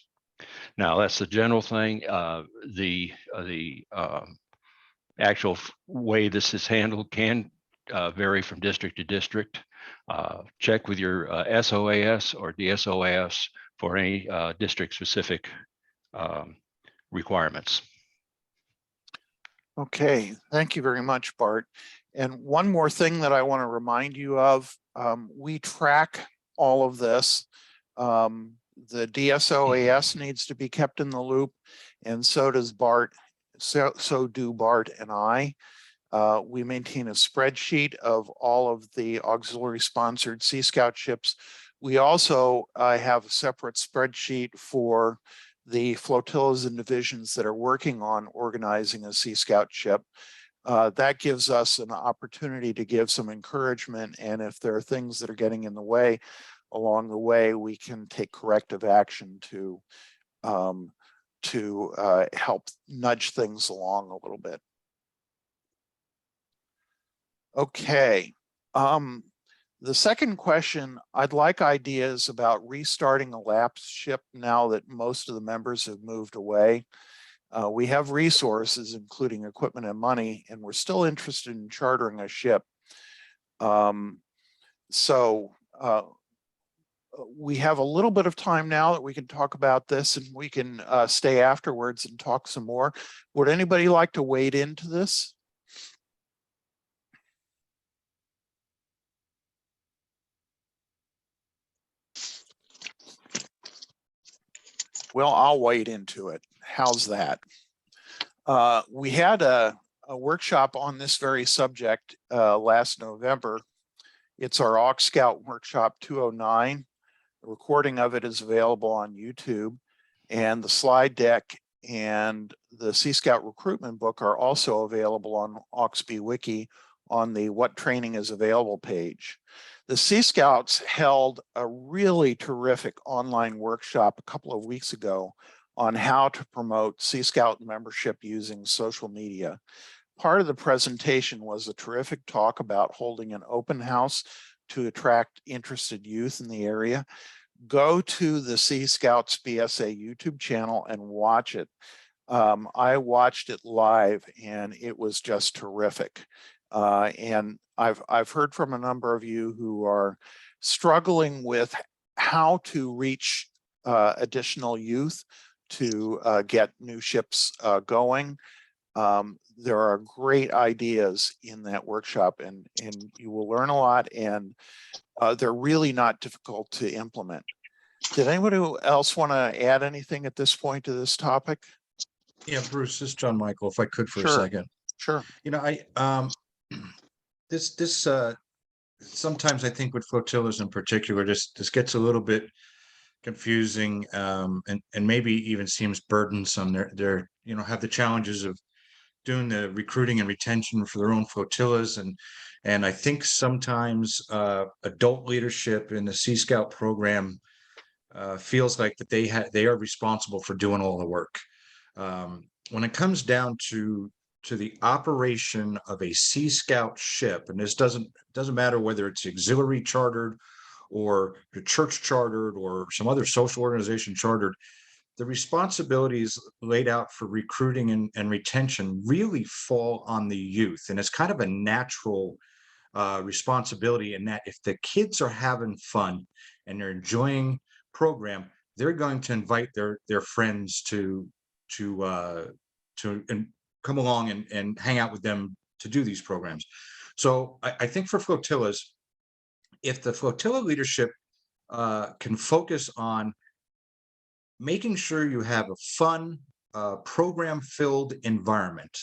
Speaker 7: Now, that's the general thing. The actual way this is handled can vary from district to district. Check with your SOAS or DSOAS for any district-specific requirements.
Speaker 1: Okay, thank you very much, Bart. And one more thing that I want to remind you of, we track all of this. The DSOAS needs to be kept in the loop, and so does Bart. so do Bart and I. We maintain a spreadsheet of all of the auxiliary sponsored Sea Scout ships. We also have a separate spreadsheet for the flotillas and divisions that are working on organizing a Sea Scout ship. That gives us an opportunity to give some encouragement, and if there are things that are getting in the way along the way, we can take corrective action to help nudge things along a little bit. Okay. The second question, I'd like ideas about restarting a lapsed ship now that most of the members have moved away. We have resources, including equipment and money, and we're still interested in chartering a ship. We have a little bit of time now that we can talk about this, and we can stay afterwards and talk some more. Would anybody like to wade into this? Well, I'll wade into it. How's that? We had a workshop on this very subject last November. It's our AuxScout Workshop 209. The recording of it is available on YouTube, and the slide deck and the Sea Scout recruitment book are also available on AuxB Wiki on the What Training is Available page. The Sea Scouts held a really terrific online workshop a couple of weeks ago on how to promote Sea Scout membership using social media. Part of the presentation was a terrific talk about holding an open house to attract interested youth in the area. Go to the Sea Scouts BSA YouTube channel and watch it. I watched it live and it was just terrific. And I've heard from a number of you who are struggling with how to reach additional youth to get new ships going. There are great ideas in that workshop, and you will learn a lot, and they're really not difficult to implement. Did anybody else want to add anything at this point to this topic?
Speaker 5: Yeah, Bruce, this is John Michael, if I could for a
Speaker 1: Sure.
Speaker 5: second.
Speaker 1: Sure.
Speaker 5: You know, this sometimes I think with flotillas in particular, this gets a little bit confusing, and maybe even seems burdensome. They're you know, have the challenges of doing the recruiting and retention for their own flotillas, and I think sometimes adult leadership in the Sea Scout program feels like that they are responsible for doing all the work. When it comes down to the operation of a Sea Scout ship, and this doesn't matter whether it's auxiliary chartered or the church chartered or some other social organization chartered, the responsibilities laid out for recruiting and retention really fall on the youth. And it's kind of a natural responsibility in that if the kids are having fun and they're enjoying program, they're going to invite their friends to and come along and hang out with them to do these programs. So I think for flotillas, if the flotilla leadership can focus on making sure you have a fun, program-filled environment,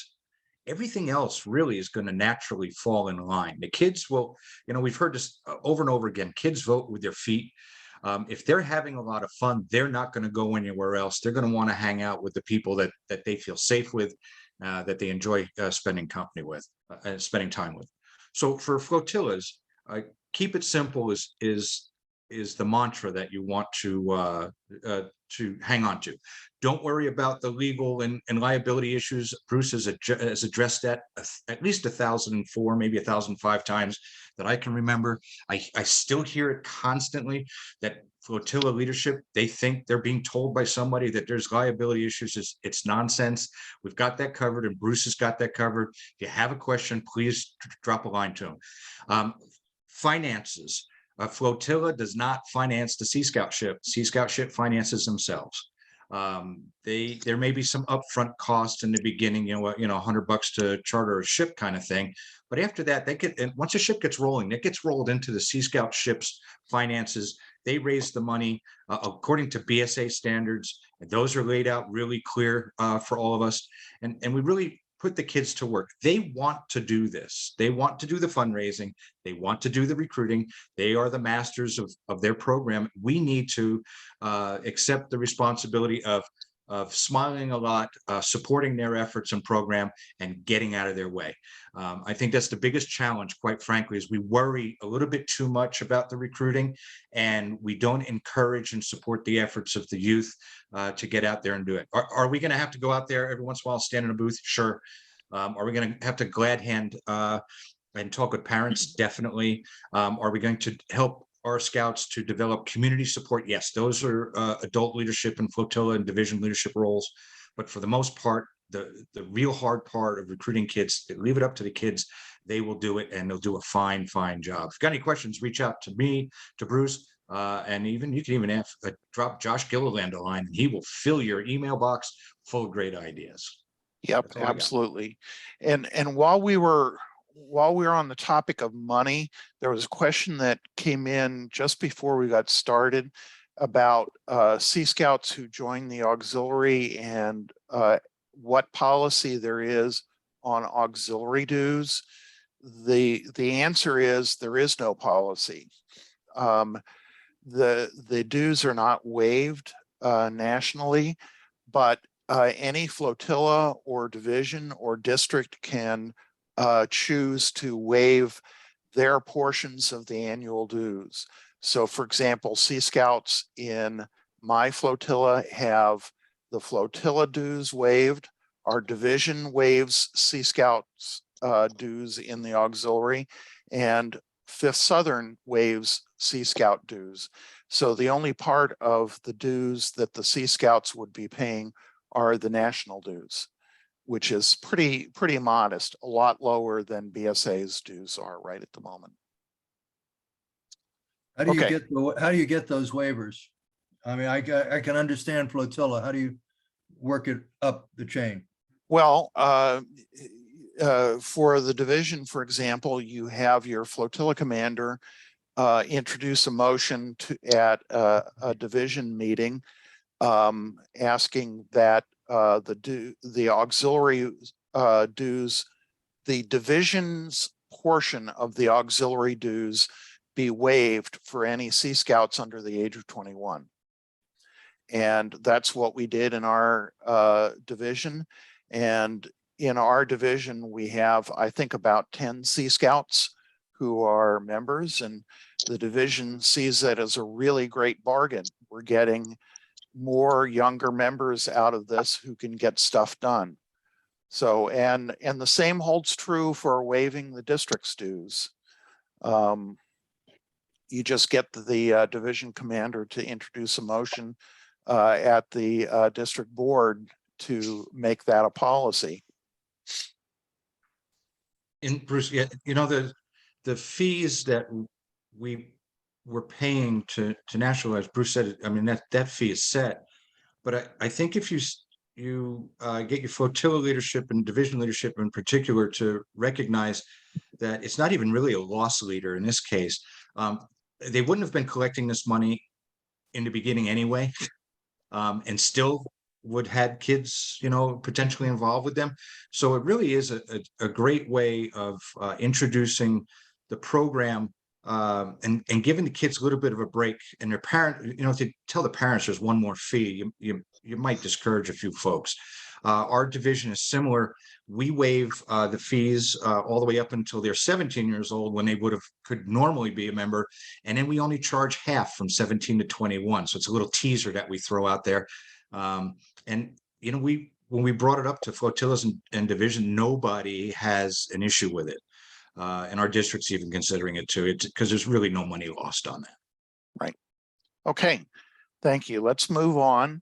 Speaker 5: everything else really is going to naturally fall in line. The kids will, you know, we've heard this over and over again, kids vote with their feet. If they're having a lot of fun, they're not going to go anywhere else. They're going to want to hang out with the people that they feel safe with, that they enjoy spending company with, spending time with. So for flotillas, keep it simple is the mantra that you want to hang on to. Don't worry about the legal and liability issues. Bruce has addressed that at least 1,004, maybe 1,005 times that I can remember. I still hear it constantly that flotilla leadership, they think they're being told by somebody that there's liability issues. It's nonsense. We've got that covered, and Bruce has got that covered. If you have a question, please drop a line to him. Finances. A flotilla does not finance the Sea Scout ship. Sea Scout ship finances themselves. There may be some upfront costs in the beginning, $100 to charter a ship kind of thing. But after that, and once a ship gets rolling, it gets rolled into the Sea Scout ship's finances They raised the money according to BSA standards. And those are laid out really clear for all of us. And we really put the kids to work. They want to do this. They want to do the fundraising. They want to do the recruiting. They are the masters of their program. We need to accept the responsibility of smiling a lot, supporting their efforts and program, and getting out of their way. I think that's the biggest challenge, quite frankly, is we worry a little bit too much about the recruiting, and we don't encourage and support the efforts of the youth to get out there and do it. Are we going to have to go out there every once in a while, stand in a booth? Sure. Are we going to have to glad hand and talk with parents? Definitely. Are we going to help our scouts to develop community support? Yes, those are adult leadership and flotilla and division leadership roles. But for the most part, the real hard part of recruiting kids, leave it up to the kids. They will do it, and they'll do a fine job. If you've got any questions, reach out to me, to Bruce, and even you can even drop Josh Gilliland a line, and he will fill your email box full of great ideas.
Speaker 1: Yep,
Speaker 5: That's all I got.
Speaker 1: absolutely. And while we were on the topic of money, there was a question that came in just before we got started about Sea Scouts who joined the auxiliary and what policy there is on auxiliary dues. The answer is there is no policy. The dues are not waived nationally, but any flotilla or division or district can choose to waive their portions of the annual dues. So for example, Sea Scouts in my flotilla have the flotilla dues waived. Our division waives Sea Scouts dues in the auxiliary, and 5th Southern waives Sea Scout dues. So the only part of the dues that the Sea Scouts would be paying are the national dues, which is pretty modest, a lot lower than BSA's dues are right at the moment.
Speaker 8: How do you
Speaker 1: Okay.
Speaker 8: get those waivers? I mean, I can understand flotilla. How do you work it up the chain?
Speaker 1: Well, for the division, for example, you have your flotilla commander introduce a motion at a division meeting asking that the auxiliary dues, the division's portion of the auxiliary dues be waived for any Sea Scouts under the age of 21. And that's what we did in our division. And in our division, we have, I think, about 10 Sea Scouts who are members, and the division sees that as a really great bargain. We're getting more younger members out of this who can get stuff done. So, and the same holds true for waiving the district's dues. You just get the division commander to introduce a motion at the district board to make that a policy.
Speaker 5: And Bruce, yeah, you know, the fees that we were paying to nationalize, Bruce said it, I mean, that fee is set. But I think if you get your flotilla leadership and division leadership in particular to recognize that it's not even really a loss leader in this case, they wouldn't have been collecting this money in the beginning anyway, and still would had kids, you know, potentially involved with them. So it really is a great way of introducing the program and giving the kids a little bit of a break. And their parent, you know, to tell the parents there's one more fee, you might discourage a few folks. Our division is similar. We waive the fees all the way up until they're 17 years old, when they could normally be a member, and then we only charge half from 17 to 21. So it's a little teaser that we throw out there. And you know, when we brought it up to flotillas and division, nobody has an issue with it, and our district's even considering it too, because there's really no money lost on that.
Speaker 1: Right. Okay. Thank you. Let's move on.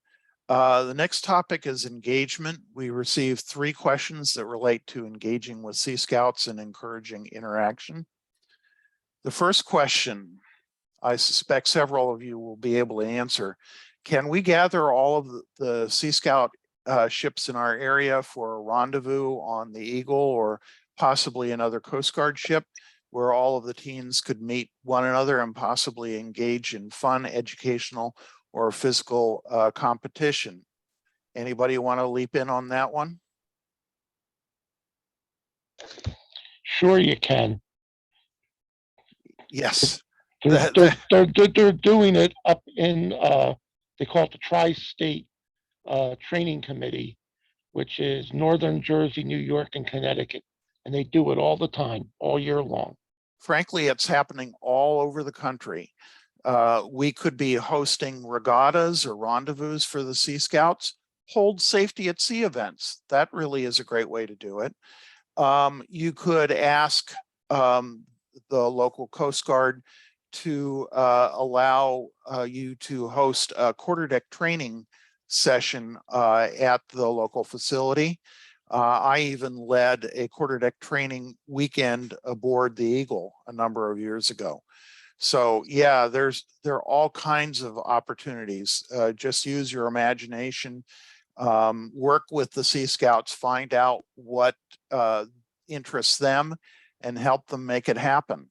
Speaker 1: The next topic is engagement. We received 3 questions that relate to engaging with Sea Scouts and encouraging interaction. The first question, I suspect several of you will be able to answer. Can we gather all of the Sea Scout ships in our area for a rendezvous on the Eagle or possibly another Coast Guard ship where all of the teens could meet one another and possibly engage in fun, educational, or physical competition. Anybody want to leap in on that one?
Speaker 9: Sure you can.
Speaker 1: Yes.
Speaker 9: They're doing it up in, they call it the Tri-State Training Committee, which is Northern Jersey, New York, and Connecticut. And they do it all the time, all year long.
Speaker 1: Frankly, it's happening all over the country. We could be hosting regattas or rendezvous for the Sea Scouts, hold safety at sea events. That really is a great way to do it. You could ask the local Coast Guard to allow you to host a quarterdeck training session at the local facility. I even led a quarterdeck training weekend aboard the Eagle a number of years ago. So yeah, there are all kinds of opportunities. Just use your imagination, work with the Sea Scouts, find out what interests them, and help them make it happen.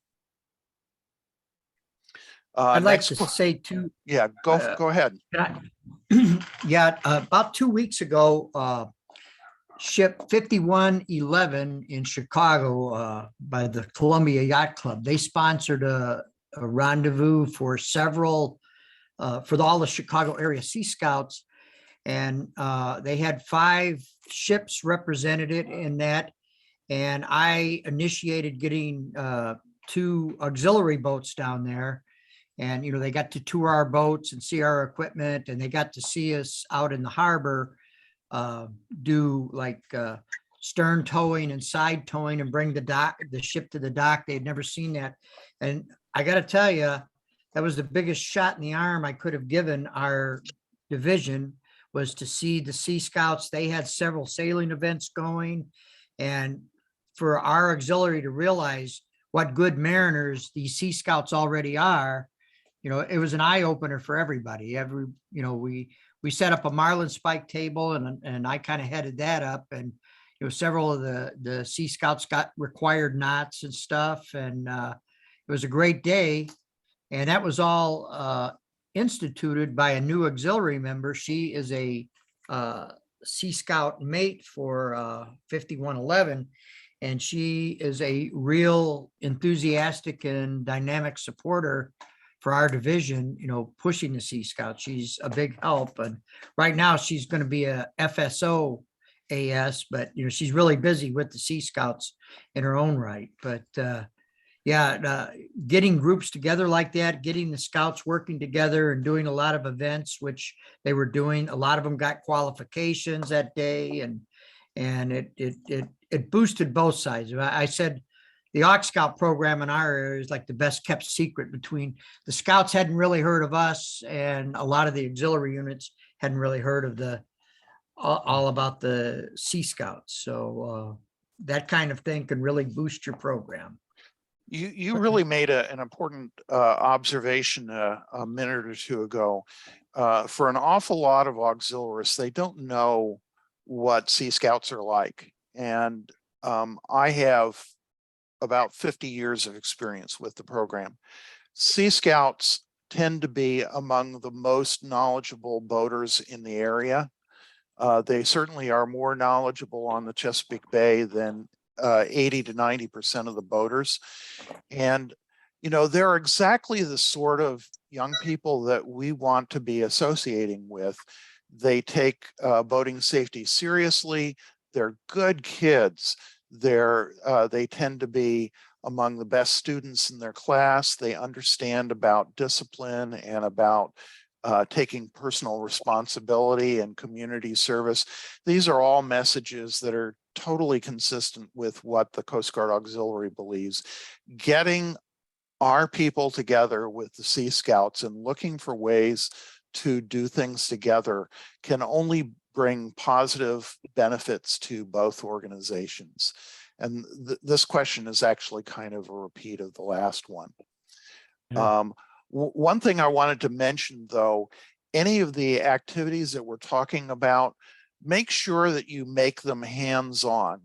Speaker 10: I'd like
Speaker 1: next
Speaker 10: to
Speaker 1: que-
Speaker 10: say too,
Speaker 1: Yeah, go ahead.
Speaker 10: yeah, about 2 weeks ago, ship 5111 in Chicago by the Columbia Yacht Club, they sponsored a rendezvous for several, for all the Chicago area Sea Scouts. And they had 5 ships represented in that. And I initiated getting 2 auxiliary boats down there. And, you know, they got to tour our boats and see our equipment, and they got to see us out in the harbor, do like stern towing and side towing and bring the ship to the dock. They'd never seen that. And I got to tell you, that was the biggest shot in the arm I could have given our division, was to see the Sea Scouts. They had several sailing events going, and for our auxiliary to realize what good mariners these Sea Scouts already are, you know, it was an eye opener for everybody. You know, we set up a marlin spike table, and I kind of headed that up, and you know, several of the Sea Scouts got required knots and stuff, and it was a great day. And that was all instituted by a new auxiliary member. She is a Sea Scout mate for 5111, and she is a real enthusiastic and dynamic supporter for our division, you know, pushing the Sea Scout. She's a big help. And right now she's going to be a FSO AS, but you know, she's really busy with the Sea Scouts in her own right. But getting groups together like that, getting the Scouts working together and doing a lot of events, which they were doing. A lot of them got qualifications that day, and it boosted both sides. I said the AuxScout program in our area is like the best kept secret. Between the Scouts hadn't really heard of us, and a lot of the auxiliary units hadn't really heard of all about the Sea Scouts. So that kind of thing can really boost your program.
Speaker 1: You really made an important observation a minute or two ago. For an awful lot of auxiliaries, they don't know what Sea Scouts are like. And I have about 50 years of experience with the program. Sea Scouts tend to be among the most knowledgeable boaters in the area. They certainly are more knowledgeable on the Chesapeake Bay than 80 to 90% of the boaters. And, you know, they're exactly the sort of young people that we want to be associating with. They take boating safety seriously. They're good kids. They tend to be among the best students in their class. They understand about discipline and about taking personal responsibility and community service. These are all messages that are totally consistent with what the Coast Guard Auxiliary believes. Getting our people together with the Sea Scouts and looking for ways to do things together can only bring positive benefits to both organizations. And this question is actually kind of a repeat of the last one.
Speaker 2: Yeah.
Speaker 1: One thing I wanted to mention, though, any of the activities that we're talking about, make sure that you make them hands-on.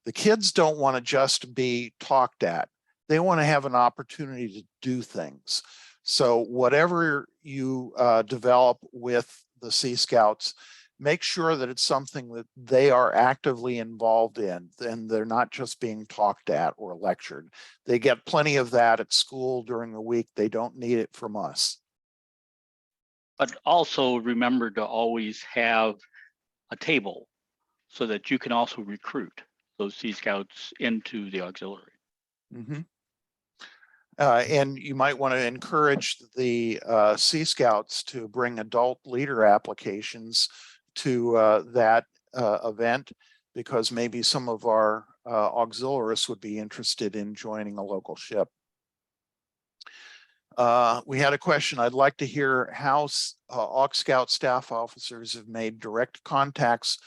Speaker 1: The kids don't want to just be talked at. they want to have an opportunity to do things. So whatever you develop with the Sea Scouts, make sure that it's something that they are actively involved in, and they're not just being talked at or lectured. They get plenty of that at school during the week. They don't need it from us.
Speaker 3: But also remember to always have a table so that you can also recruit those Sea Scouts into the auxiliary.
Speaker 1: Mhm. And you might want to encourage the Sea Scouts to bring adult leader applications to that event, because maybe some of our auxiliaries would be interested in joining a local ship. We had a question. I'd like to hear how AuxScout staff officers have made direct contacts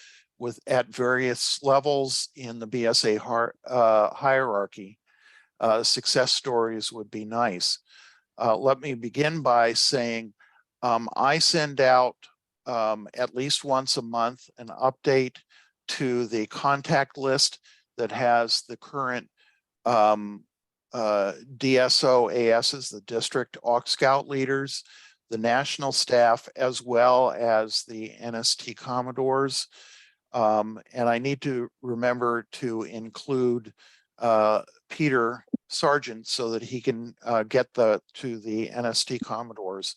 Speaker 1: at various levels in the BSA hierarchy. Success stories would be nice. Let me begin by saying I send out at least once a month an update to the contact list that has the current DSO ASs, the district AuxScout leaders, the national staff, as well as the NST Commodores. And I need to remember to include Peter Sargent so that he can get to the NST Commodores.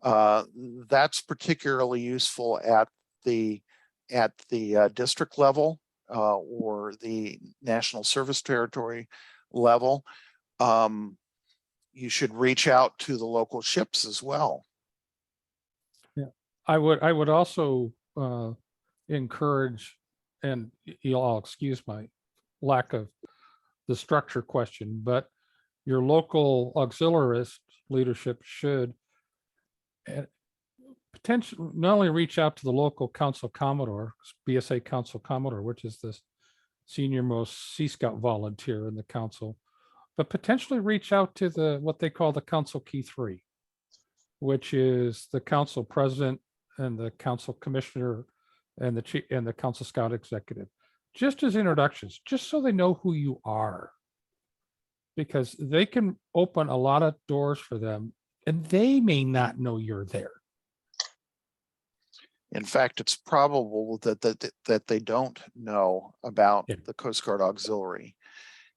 Speaker 1: That's particularly useful at the district level or the National Service Territory level. You should reach out to the local ships as well.
Speaker 2: Yeah, I would also encourage, and you'll all excuse my lack of the structure question, but your local auxiliarist leadership should potentially not only reach out to the local council commodore, BSA council commodore, which is the senior most Sea Scout volunteer in the council, but potentially reach out to what they call the council key 3, which is the council president and the council commissioner and the chief and the council scout executive, just as introductions, just so they know who you are, because they can open a lot of doors for them and they may not know you're there.
Speaker 1: In fact, it's probable that they don't know about the Coast Guard Auxiliary.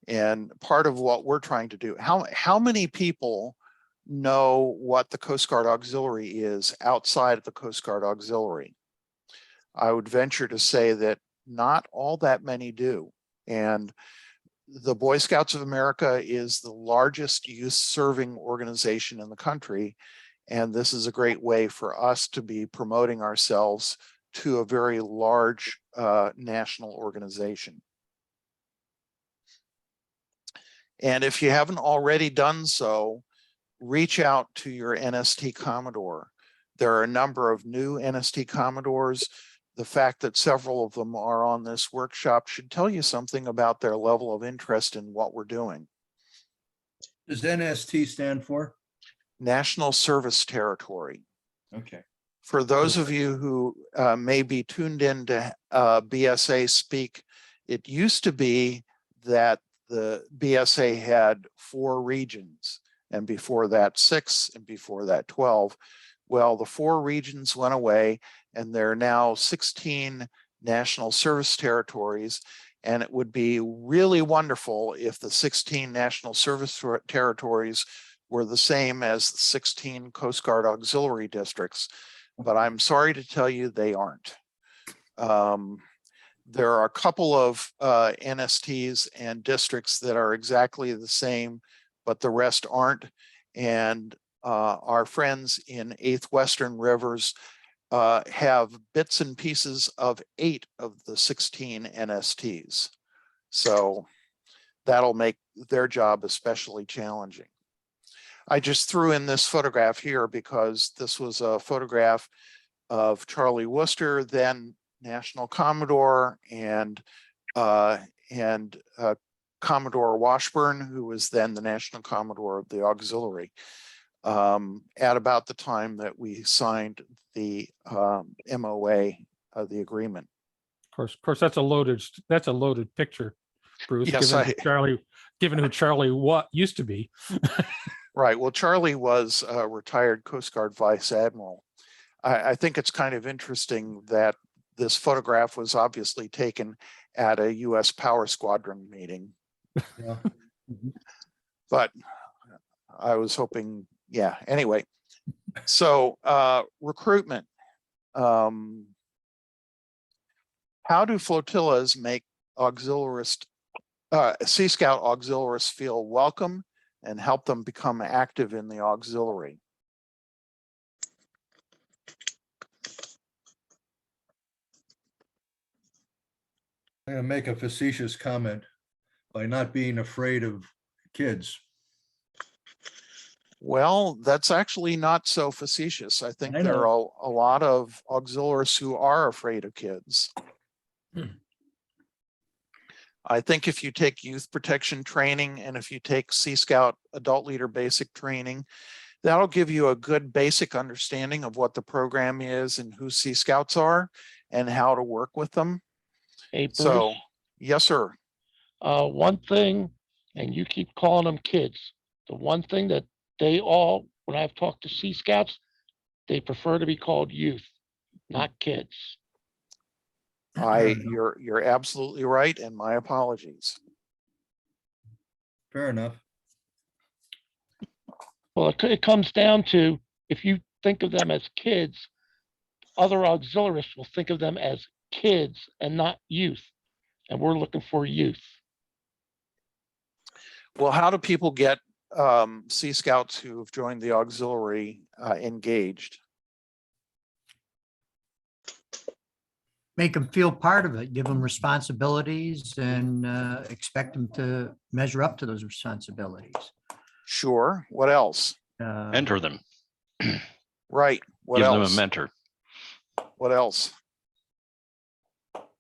Speaker 1: And part of what we're trying to do, how many people know what the Coast Guard Auxiliary is outside of the Coast Guard Auxiliary? I would venture to say that not all that many do. And the Boy Scouts of America is the largest youth serving organization in the country. And this is a great way for us to be promoting ourselves to a very large national organization. And if you haven't already done so, reach out to your NST Commodore. There are a number of new NST Commodores. The fact that several of them are on this workshop should tell you something about their level of interest in what we're doing.
Speaker 8: Does NST stand for?
Speaker 1: National Service Territory.
Speaker 8: Okay.
Speaker 1: For those of you who may be tuned in to BSA Speak, it used to be that the BSA had 4 regions, and before that 6, and before that 12. Well, the 4 regions went away, and there are now 16 national service territories, and it would be really wonderful if the 16 national service territories were the same as the 16 Coast Guard auxiliary districts, but I'm sorry to tell you they aren't. There are a couple of NSTs and districts that are exactly the same, but the rest aren't. And our friends in 8th Western Rivers have bits and pieces of 8 of the 16 NSTs. So that'll make their job especially challenging. I just threw in this photograph here because this was a photograph of Charlie Worcester, then National Commodore, and Commodore Washburn, who was then the National Commodore of the Auxiliary, at about the time that we signed the MOA of the agreement.
Speaker 2: Of course, that's a loaded picture. Bruce,
Speaker 1: Yes,
Speaker 2: given who Charlie used to be.
Speaker 1: Right. Well, Charlie was a retired Coast Guard Vice Admiral. I think it's kind of interesting that this photograph was obviously taken at a U.S. Power Squadron meeting.
Speaker 8: Yeah.
Speaker 1: But I was hoping, yeah, anyway. So recruitment. How do flotillas make Sea Scout auxiliaries feel welcome and help them become active in the auxiliary?
Speaker 8: I'm gonna make a facetious comment by not being afraid of kids.
Speaker 1: Well, that's actually not so facetious. I think
Speaker 8: I
Speaker 1: there
Speaker 8: know.
Speaker 1: are a lot of auxiliaries who are afraid of kids. I think if you take youth protection training and if you take Sea Scout adult leader basic training, that'll give you a good basic understanding of what the program is and who Sea Scouts are and how to work with them.
Speaker 9: Hey, Bruce,
Speaker 1: So, yes, sir.
Speaker 9: one thing, and you keep calling them kids, the one thing that they all, when I've talked to Sea Scouts, they prefer to be called youth, not kids.
Speaker 1: You're absolutely right, and my apologies.
Speaker 8: Fair enough.
Speaker 9: Well, it comes down to, if you think of them as kids, other auxiliaries will think of them as kids and not youth. And we're looking for youth.
Speaker 1: Well, how do people get Sea Scouts who have joined the auxiliary engaged?
Speaker 10: Make them feel part of it, give them responsibilities and expect them to measure up to those responsibilities.
Speaker 1: Sure. What else?
Speaker 7: Mentor them.
Speaker 1: Right. What
Speaker 7: Give
Speaker 1: else?
Speaker 7: them a mentor.
Speaker 1: What else?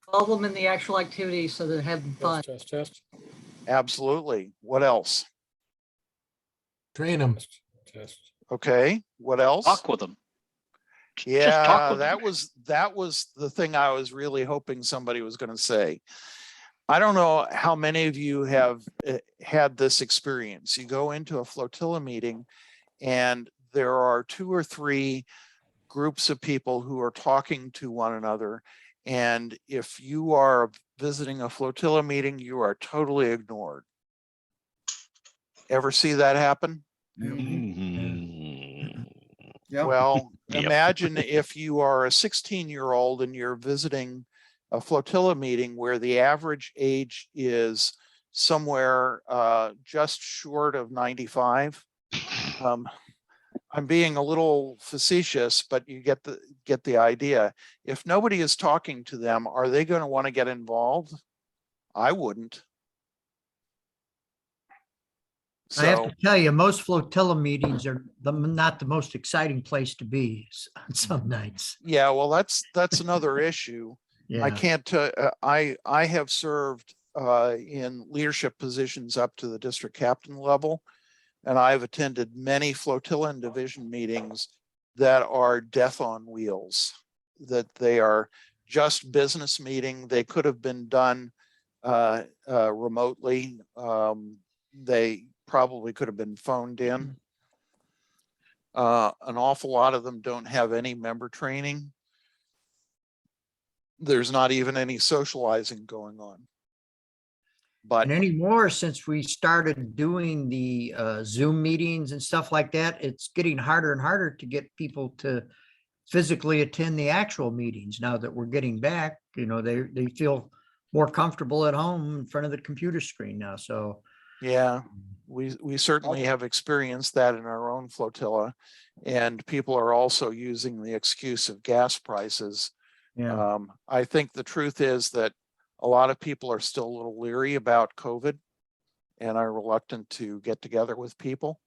Speaker 11: Involve them in the actual activity so they're having fun.
Speaker 2: Test.
Speaker 1: Absolutely. What else?
Speaker 2: Train them. Test.
Speaker 1: Okay. What else?
Speaker 3: Talk with them.
Speaker 1: Yeah,
Speaker 3: talk with them.
Speaker 1: that was the thing I was really hoping somebody was going to say. I don't know how many of you have had this experience. You go into a flotilla meeting and there are 2 or 3 groups of people who are talking to one another. And if you are visiting a flotilla meeting, you are totally ignored. Ever see that happen?
Speaker 7: Mhm.
Speaker 8: Yeah.
Speaker 1: Well,
Speaker 7: Yep.
Speaker 1: imagine if you are a 16-year-old and you're visiting a flotilla meeting where the average age is somewhere just short of 95. I'm being a little facetious, but you get the idea. If nobody is talking to them, are they going to want to get involved? I wouldn't.
Speaker 10: I have
Speaker 1: So,
Speaker 10: to tell you, most flotilla meetings are not the most exciting place to be on some nights.
Speaker 1: yeah, well, that's another issue. I
Speaker 10: Yeah.
Speaker 1: can't, I have served in leadership positions up to the district captain level, and I've attended many flotilla and division meetings that are death on wheels, that they are just business meeting. They could have been done remotely. They probably could have been phoned in. An awful lot of them don't have any member training. There's not even any socializing going on. But
Speaker 10: And anymore, since we started doing the Zoom meetings and stuff like that, it's getting harder and harder to get people to physically attend the actual meetings. Now that we're getting back, they feel more comfortable at home in front of the computer screen now. So
Speaker 1: yeah, we certainly have experienced that in our own flotilla, and people are also using the excuse of gas prices.
Speaker 10: yeah.
Speaker 1: I think the truth is that a lot of people are still a little leery about COVID and are reluctant to get together with people.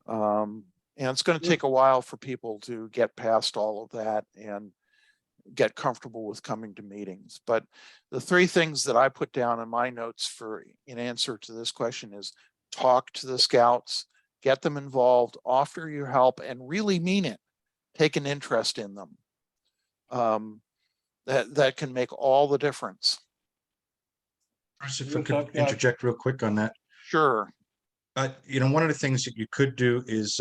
Speaker 1: And it's going to take a while for people to get past all of that and get comfortable with coming to meetings. But the 3 things that I put down in my notes in answer to this question is talk to the scouts, get them involved, offer your help, and really mean it. Take an interest in them. That can make all the difference.
Speaker 5: Bruce, if I
Speaker 8: We'll
Speaker 5: could
Speaker 8: talk about-
Speaker 5: interject real quick on that.
Speaker 1: Sure.
Speaker 5: One of the things that you could do is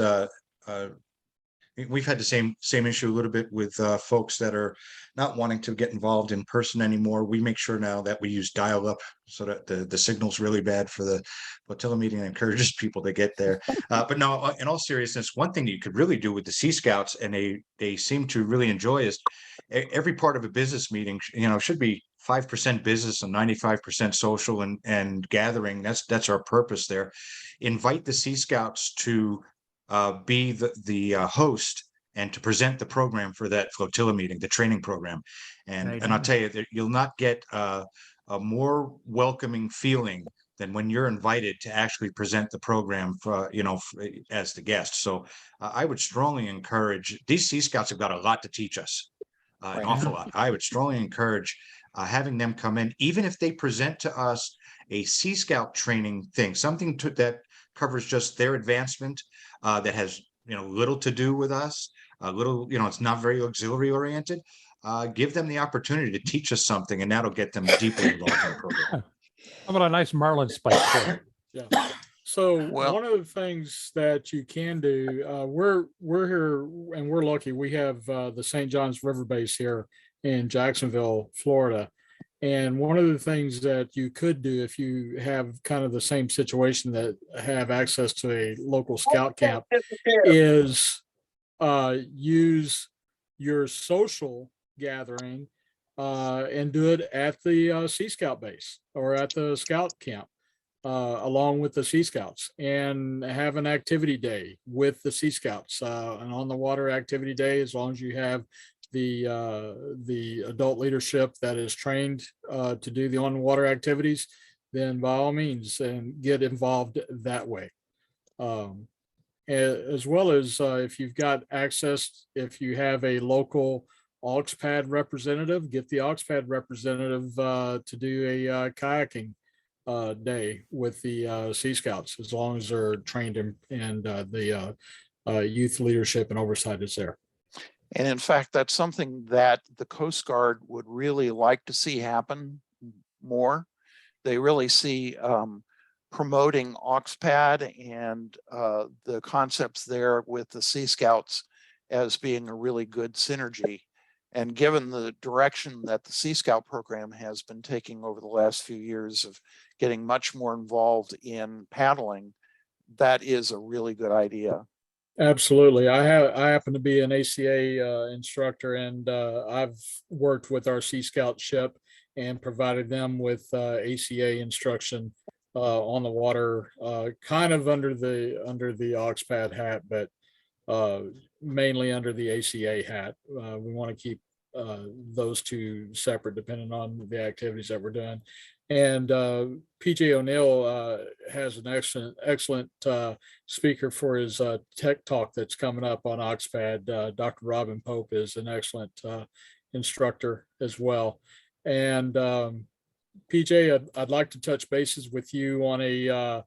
Speaker 5: we've had the same issue a little bit with folks that are not wanting to get involved in person anymore. We make sure now that we use dial-up so that the signal's really bad for the flotilla meeting and encourages people to get there. But no, in all seriousness, one thing that you could really do with the Sea Scouts, and they seem to really enjoy, is every part of a business meeting, should be 5% business and 95% social and gathering. That's our purpose there. Invite the Sea Scouts to be the host and to present the program for that flotilla meeting, the training program.
Speaker 10: Right
Speaker 5: And I'll
Speaker 10: on.
Speaker 5: tell you that you'll not get a more welcoming feeling than when you're invited to actually present the program for, as the guest. So I would strongly encourage, these Sea Scouts have got a lot to teach us, an awful lot. I would strongly encourage having them come in, even if they present to us a Sea Scout training thing, something that covers just their advancement, that has little to do with us, it's not very auxiliary oriented. Give them the opportunity to teach us something, and that'll get them deeply involved in the program.
Speaker 2: How about a nice marlin spike for it?
Speaker 12: Yeah. So
Speaker 1: Well-
Speaker 12: one of the things that you can do, we're here and we're lucky. We have the St. John's River Base here in Jacksonville, Florida. And one of the things that you could do if you have kind of the same situation that have access to a local scout camp is use your social gathering and do it at the Sea Scout base or at the scout camp along with the Sea Scouts, and have an activity day with the Sea Scouts, an on the water activity day, as long as you have the adult leadership that is trained to do the on water activities, then by all means, and get involved that way. As well as if you've got access, if you have a local AuxPad representative, get the AuxPad representative to do a kayaking day with the Sea Scouts, as long as they're trained and the youth leadership and oversight is there.
Speaker 1: And in fact, that's something that the Coast Guard would really like to see happen more. They really see promoting AuxPad and the concepts there with the Sea Scouts as being a really good synergy. And given the direction that the Sea Scout program has been taking over the last few years of getting much more involved in paddling, that is a really good idea.
Speaker 12: Absolutely. I happen to be an ACA instructor, and I've worked with our Sea Scout ship and provided them with ACA instruction on the water, kind of under the AuxPad hat, but mainly under the ACA hat. We want to keep those two separate depending on the activities that we're doing. And PJ O'Neill has an excellent speaker for his tech talk that's coming up on AuxPad. Dr. Robin Pope is an excellent instructor as well. And PJ, I'd like to touch bases with you on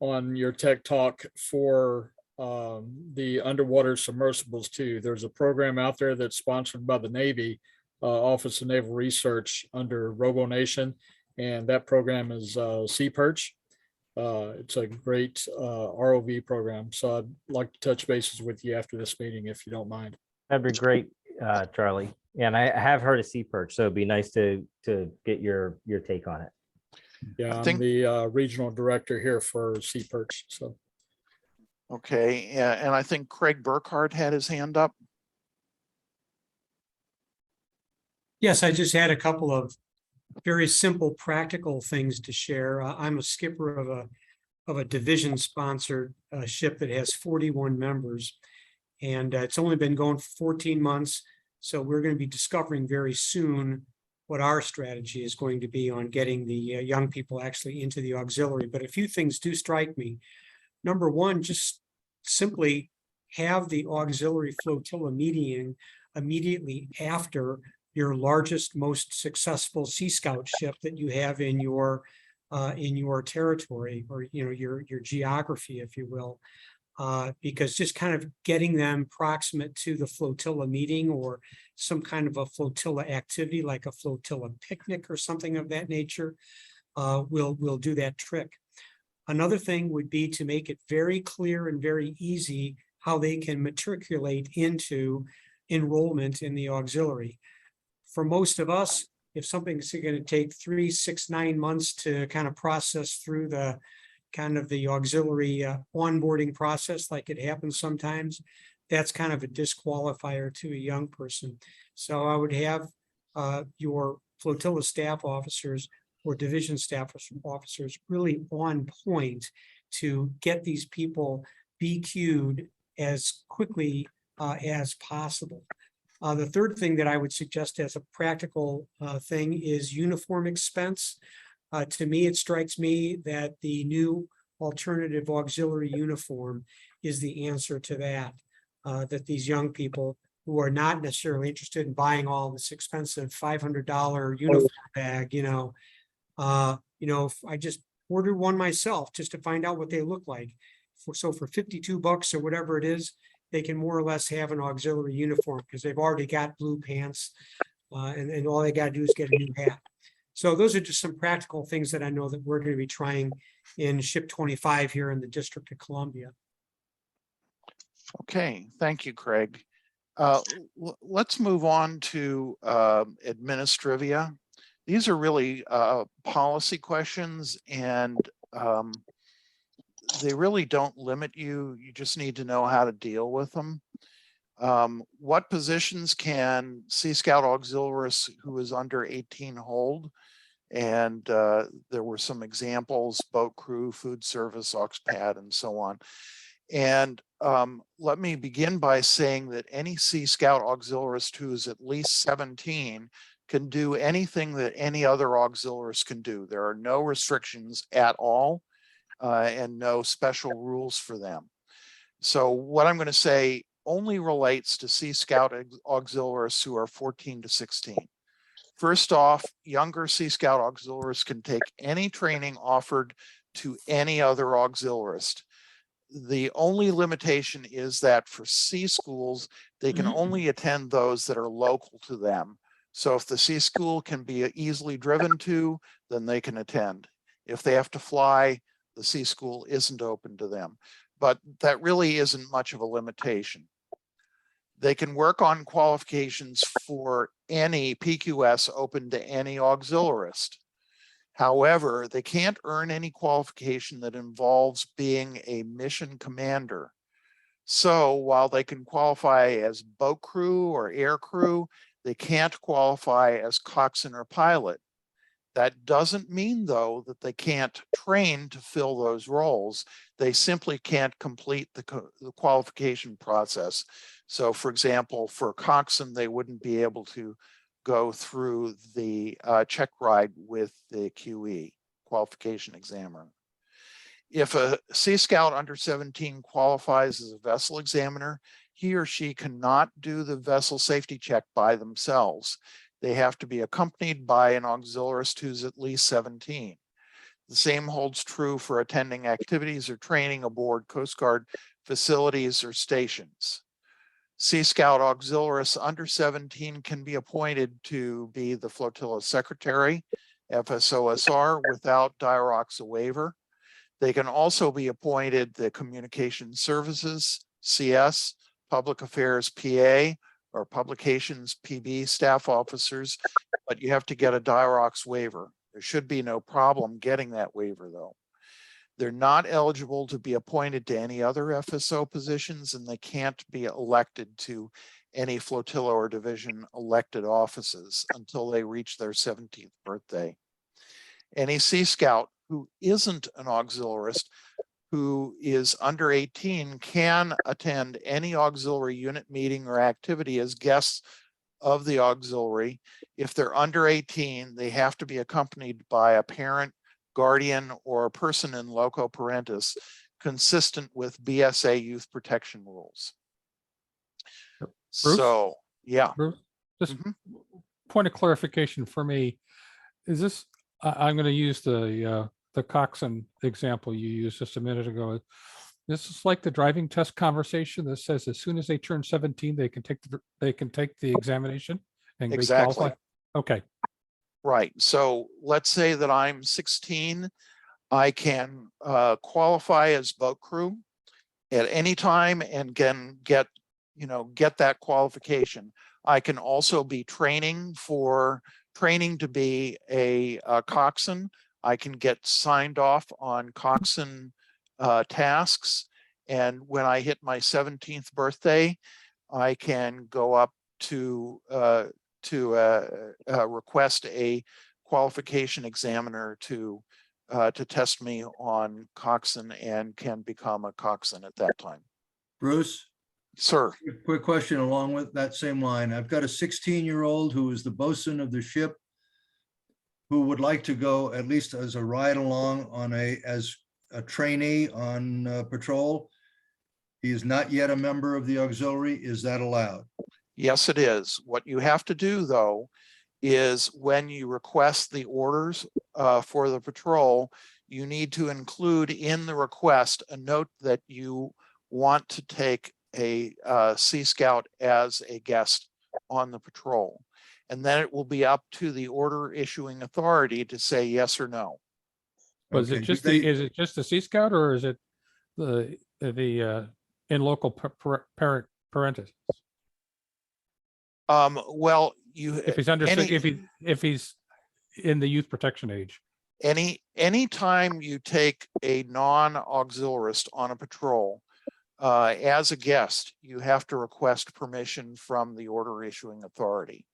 Speaker 12: on your tech talk for the underwater submersibles too. There's a program out there that's sponsored by the Navy, Office of Naval Research under RoboNation. And that program is Sea Perch. It's a great ROV program. So I'd like to touch bases with you after this meeting, if you don't mind.
Speaker 6: That'd be great, Charlie. And I have heard of Sea Perch, so it'd be nice to get your take on it.
Speaker 12: Yeah,
Speaker 1: I
Speaker 12: I'm
Speaker 1: think-
Speaker 12: the regional director here for Sea Perch. So
Speaker 1: Okay, and I think Craig Burkhardt had his hand up.
Speaker 13: Yes, I just had a couple of very simple, practical things to share. I'm a skipper of a division-sponsored ship that has 41 members, and it's only been going for 14 months. So we're going to be discovering very soon what our strategy is going to be on getting the young people actually into the auxiliary. But a few things do strike me. Number one, just simply have the auxiliary flotilla meeting immediately after your largest, most successful Sea Scout ship that you have in your territory, or your geography, if you will, because just kind of getting them proximate to the flotilla meeting or some kind of a flotilla activity like a flotilla picnic or something of that nature will do that trick. Another thing would be to make it very clear and very easy how they can matriculate into enrollment in the auxiliary. For most of us, if something's going to take 3, 6, 9 months to kind of process through the kind of the auxiliary onboarding process, like it happens sometimes, that's kind of a disqualifier to a young person. So I would have your flotilla staff officers or division staff officers really on point to get these people BQ'd as quickly as possible. The third thing that I would suggest as a practical thing is uniform expense. To me, it strikes me that the new alternative auxiliary uniform is the answer to that. That these young people who are not necessarily interested in buying all this expensive $500 uniform bag, if I just ordered one myself just to find out what they look like. So for $52 or whatever it is, they can more or less have an auxiliary uniform because they've already got blue pants and all they got to do is get a new hat. So those are just some practical things that I know that we're going to be trying in SHIP 25 here in the District of
Speaker 1: Okay, thank you, Craig. Let's move on to Administrivia. These are really policy questions, and they really don't limit you. You just need to know how to deal with them. What positions can Sea Scout auxiliaries who is under 18 hold? And there were some examples: boat crew, food service, AuxPad, and so on. And let me begin by saying that any Sea Scout auxiliarist who is at least 17 can do anything that any other auxiliarist can do. There are no restrictions at all and no special rules for them. So what I'm going to say only relates to Sea Scout auxiliarists who are 14 to 16. First off, younger Sea Scout auxiliarists can take any training offered to any other auxiliarist. The only limitation is that for sea schools, they can only attend those that are local to them. So if the sea school can be easily driven to, then they can attend. If they have to fly, the sea school isn't open to them. But that really isn't much of a limitation. They can work on qualifications for any PQS open to any auxiliarist. However, they can't earn any qualification that involves being a mission commander. So while they can qualify as boat crew or air crew, they can't qualify as coxswain or pilot. That doesn't mean, though, that they can't train to fill those roles. They simply can't complete the qualification process. So, for example, for coxswain, they wouldn't be able to go through the check ride with the QE, qualification examiner. If a Sea Scout under 17 qualifies as a vessel examiner, he or she cannot do the vessel safety check by themselves. They have to be accompanied by an auxiliarist who's at least 17. The same holds true for attending activities or training aboard Coast Guard facilities or stations. Sea Scout auxiliarists under 17 can be appointed to be the flotilla secretary, FSOSR, without DIROXA waiver. They can also be appointed the communication services, CS, public affairs, PA, or publications, PB staff officers, but you have to get a DIROX waiver. There should be no problem getting that waiver, though. They're not eligible to be appointed to any other FSO positions, and they can't be elected to any flotilla or division elected offices until they reach their 17th birthday. Any Sea Scout who isn't an auxiliarist who is under 18 can attend any auxiliary unit meeting or activity as guests of the auxiliary. If they're under 18, they have to be accompanied by a parent, guardian, or a person in loco parentis consistent with BSA youth protection rules.
Speaker 2: Bruce?
Speaker 1: So, yeah.
Speaker 2: Bruce, just point of clarification for me. Is this, I'm going to use the coxswain example you used just a minute ago. This is like the driving test conversation that says as soon as they turn 17, they can take the examination and be
Speaker 1: Exactly.
Speaker 2: qualified. Okay.
Speaker 1: Right. So let's say that I'm 16. I can qualify as boat crew at any time and can get that qualification. I can also be training to be a coxswain. I can get signed off on coxswain tasks. And when I hit my 17th birthday, I can go up to request a qualification examiner to test me on coxswain and can become a coxswain at that time.
Speaker 8: Bruce,
Speaker 1: Sir.
Speaker 8: quick question along with that same line. I've got a 16-year-old who is the bosun of the ship who would like to go at least as a ride along as a trainee on patrol. He is not yet a member of the auxiliary. Is that allowed?
Speaker 1: Yes, it is. What you have to do, though, is when you request the orders for the patrol, you need to include in the request a note that you want to take a Sea Scout as a guest on the patrol. And then it will be up to the order issuing authority to say yes or no.
Speaker 2: Was it just is it just the Sea Scout, or is it the in local parentheses?
Speaker 1: Well,
Speaker 2: If he's under if he's in the youth protection age.
Speaker 1: Anytime you take a non-auxiliarist on a patrol as a guest, you have to request permission from the order issuing authority.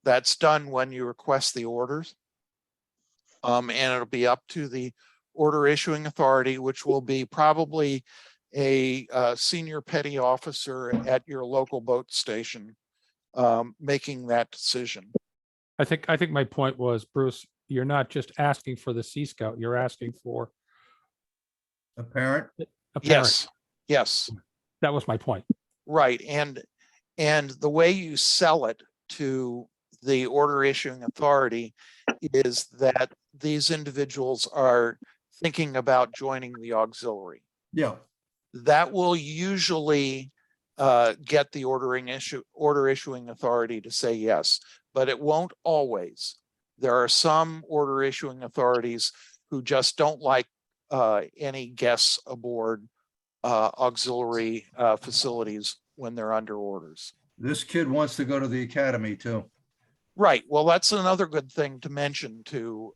Speaker 1: That's done when you request the orders. And it'll be up to the order issuing authority, which will be probably a senior petty officer at your local boat station, making that decision.
Speaker 2: I think my point was, Bruce, you're not just asking for the Sea Scout, you're asking for
Speaker 8: A parent?
Speaker 2: a parent.
Speaker 1: Yes.
Speaker 2: That was my point.
Speaker 1: Right. And the way you sell it to the order issuing authority is that these individuals are thinking about joining the auxiliary.
Speaker 8: Yeah.
Speaker 1: That will usually get the order issuing authority to say yes, but it won't always. There are some order issuing authorities who just don't like any guests aboard auxiliary facilities when they're under orders. This
Speaker 8: kid wants to go to the academy too.
Speaker 1: Right. Well, that's another good thing to mention to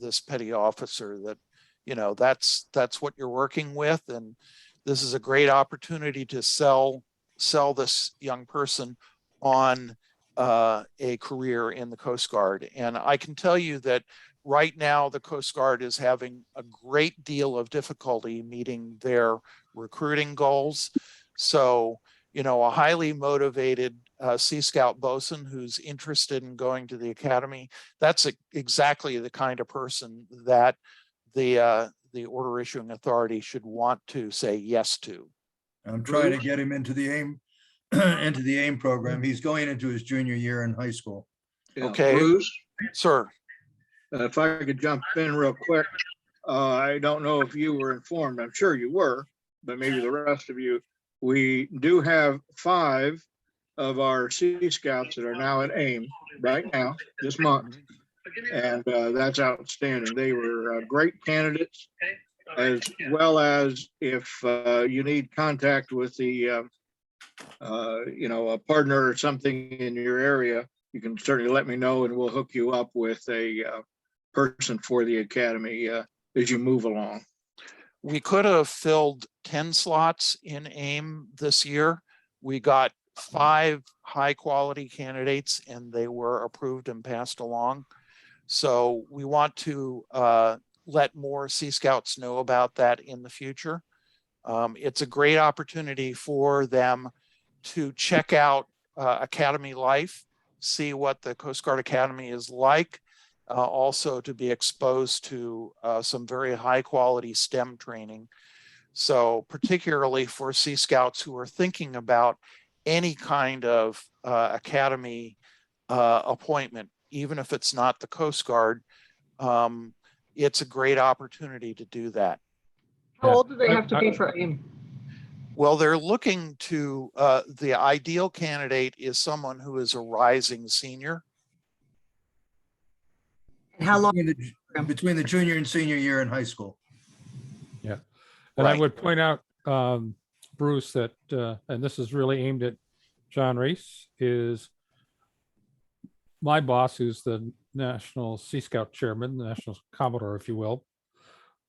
Speaker 1: this petty officer, that, you know, that's what you're working with. And this is a great opportunity to sell this young person on a career in the Coast Guard. And I can tell you that right now the Coast Guard is having a great deal of difficulty meeting their recruiting goals. So, you know, a highly motivated Sea Scout bosun who's interested in going to the academy, that's exactly the kind of person that the order issuing authority should want to say yes to.
Speaker 8: I'm trying to get him into the AIM program. He's going into his junior year in high school.
Speaker 14: Yeah,
Speaker 1: Okay,
Speaker 14: Bruce,
Speaker 1: sir.
Speaker 14: if I could jump in real quick, I don't know if you were informed. I'm sure you were, but maybe the rest of you. We do have 5 of our Sea Scouts that are now at AIM right now, this month. And that's outstanding. They were great candidates, as well as if you need contact with the, you know, a partner or something in your area, you can certainly let me know and we'll hook you up with a person for the academy as you move along.
Speaker 1: We could have filled 10 slots in AIM this year. We got 5 high quality candidates and they were approved and passed along. So we want to let more Sea Scouts know about that in the future. It's a great opportunity for them to check out academy life, see what the Coast Guard Academy is like, also to be exposed to some very high quality STEM training. So particularly for Sea Scouts who are thinking about any kind of academy appointment, even if it's not the Coast Guard, it's a great opportunity to do that.
Speaker 11: How old do they have to be for AIM?
Speaker 1: Well, they're looking to, the ideal candidate is someone who is a rising senior.
Speaker 10: How long?
Speaker 8: Between the junior and senior year in high school.
Speaker 2: And I
Speaker 1: Right.
Speaker 2: would point out, Bruce, that, and this is really aimed at John Reese, is my boss, who's the National Sea Scout Chairman, the National Commodore, if you will.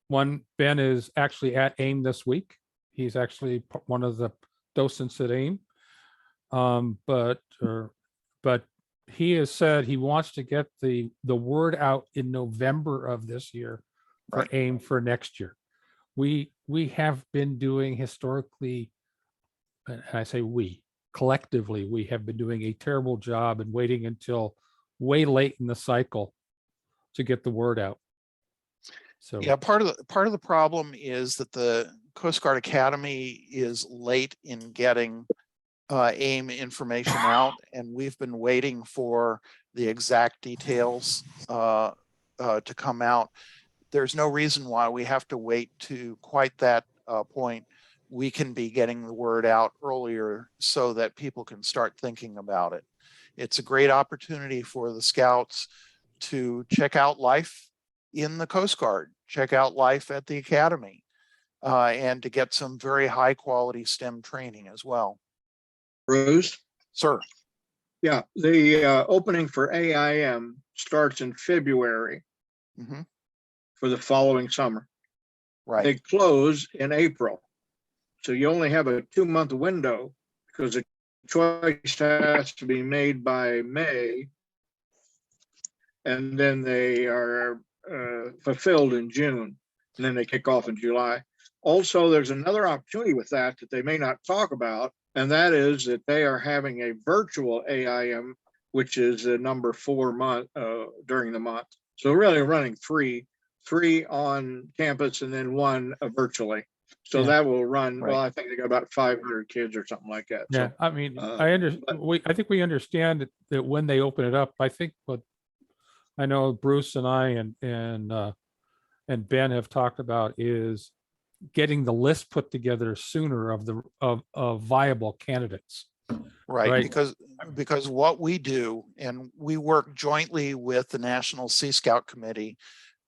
Speaker 2: Ben is actually at AIM this week. He's actually one of the docents at AIM. But he has said he wants to get the word out in November of this year for
Speaker 1: Right.
Speaker 2: AIM for next year. We have been doing historically, and I say collectively, we have been doing a terrible job and waiting until way late in the cycle to get the word out. So
Speaker 1: Yeah, part of the problem is that the Coast Guard Academy is late in getting AIM information out, and we've been waiting for the exact details to come out. There's no reason why we have to wait to quite that point. We can be getting the word out earlier so that people can start thinking about it. It's a great opportunity for the scouts to check out life in the Coast Guard, check out life at the Academy, and to get some very high quality STEM training as well.
Speaker 14: Bruce?
Speaker 1: Sir.
Speaker 14: Yeah, the opening for AIM starts in February
Speaker 1: Mhm.
Speaker 14: for the following summer.
Speaker 1: Right.
Speaker 14: They close in April. So you only have a 2-month window because the choice has to be made by May. And then they are fulfilled in June, and then they kick off in July. Also, there's another opportunity with that they may not talk about, and that is that they are having a virtual AIM, which is a number 4 month during the month. So really running three on campus and then 1 virtually. So
Speaker 2: Yeah.
Speaker 14: that will run,
Speaker 1: Right.
Speaker 14: well, I think they got about 500 kids or something like that.
Speaker 2: yeah,
Speaker 14: So,
Speaker 2: I mean,
Speaker 14: but-
Speaker 2: I think we understand that when they open it up, I think what I know Bruce and I and Ben have talked about is getting the list put together sooner of viable candidates.
Speaker 1: Right,
Speaker 2: Right.
Speaker 1: because what we do, and we work jointly with the National Sea Scout Committee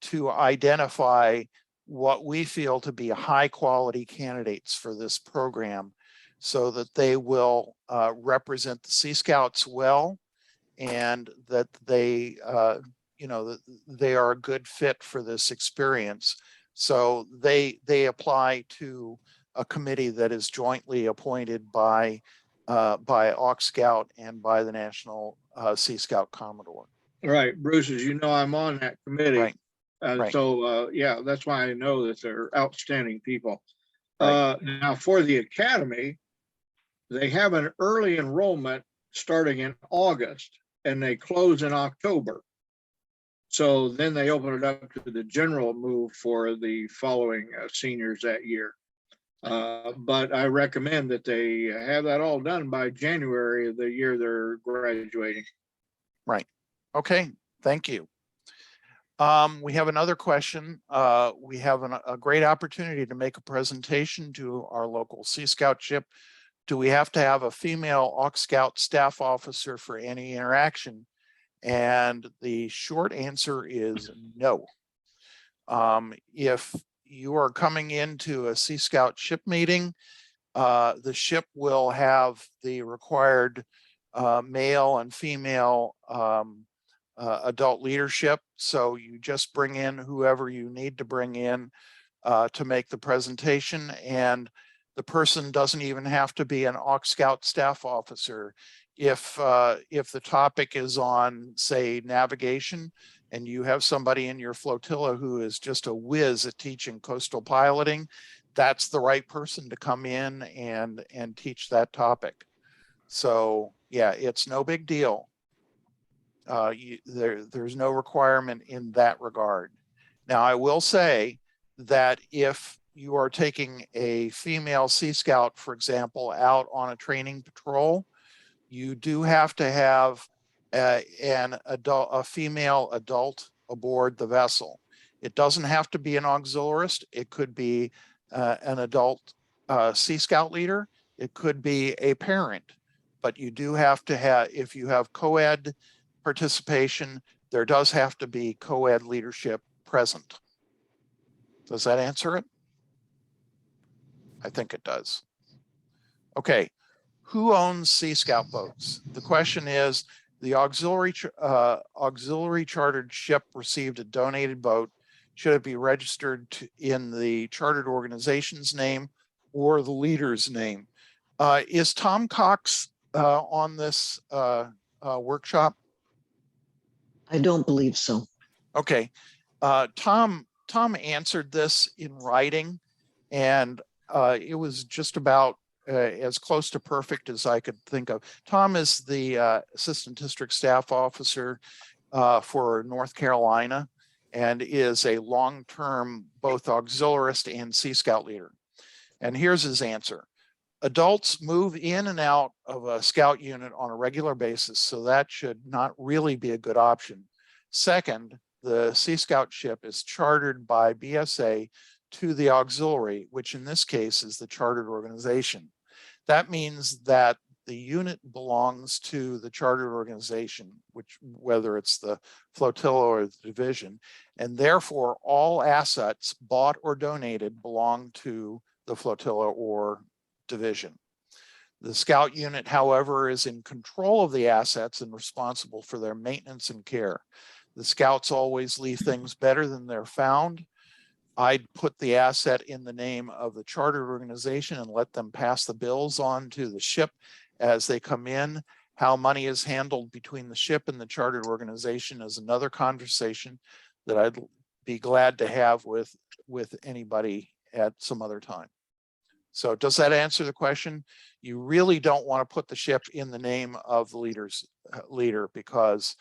Speaker 1: to identify what we feel to be high quality candidates for this program so that they will represent the Sea Scouts well, and that they that they are a good fit for this experience. So they apply to a committee that is jointly appointed by AuxScout and by the National Sea Scout Commodore.
Speaker 14: Right, Bruce, as you know, I'm on that committee.
Speaker 1: Right. Right.
Speaker 14: So, yeah, that's why I know that they're outstanding people.
Speaker 1: Right.
Speaker 14: Now for the Academy, they have an early enrollment starting in August and they close in October. So then they open it up to the general move for the following seniors that year. But I recommend that they have that all done by January of the year they're graduating.
Speaker 1: Right. Okay. Thank you. We have another question. We have a great opportunity to make a presentation to our local Sea Scout ship. Do we have to have a female AuxScout staff officer for any interaction? And the short answer is no. If you are coming into a Sea Scout ship meeting, the ship will have the required male and female adult leadership. So you just bring in whoever you need to bring in to make the presentation, and the person doesn't even have to be an AuxScout staff officer. If the topic is on, say, navigation, and you have somebody in your flotilla who is just a whiz at teaching coastal piloting, that's the right person to come in and teach that topic. So yeah, it's no big deal. There's no requirement in that regard. Now, I will say that if you are taking a female Sea Scout, for example, out on a training patrol, you do have to have a female adult aboard the vessel. It doesn't have to be an auxiliarist. It could be an adult Sea Scout leader. It could be a parent, but you do have to have, if you have co-ed participation, there does have to be co-ed leadership present. Does that answer it? I think it does. Okay, who owns Sea Scout boats? The question is, the auxiliary chartered ship received a donated boat. Should it be registered in the chartered organization's name or the leader's name? Is Tom Cox on this workshop?
Speaker 11: I don't believe so.
Speaker 1: Okay, Tom answered this in writing, and it was just about as close to perfect as I could think of. Tom is the Assistant District Staff Officer for North Carolina and is a long-term both auxiliarist and Sea Scout leader. And here's his answer. Adults move in and out of a Scout unit on a regular basis, so that should not really be a good option. Second, the Sea Scout ship is chartered by BSA to the auxiliary, which in this case is the chartered organization. That means that the unit belongs to the chartered organization, which whether it's the flotilla or the division, and therefore all assets bought or donated belong to the flotilla or division. The Scout unit, however, is in control of the assets and responsible for their maintenance and care. The Scouts always leave things better than they're found. I'd put the asset in the name of the chartered organization and let them pass the bills on to the ship as they come in. How money is handled between the ship and the chartered organization is another conversation that I'd be glad to have with anybody at some other time. So does that answer the question? You really don't want to put the ship in the name of the leader because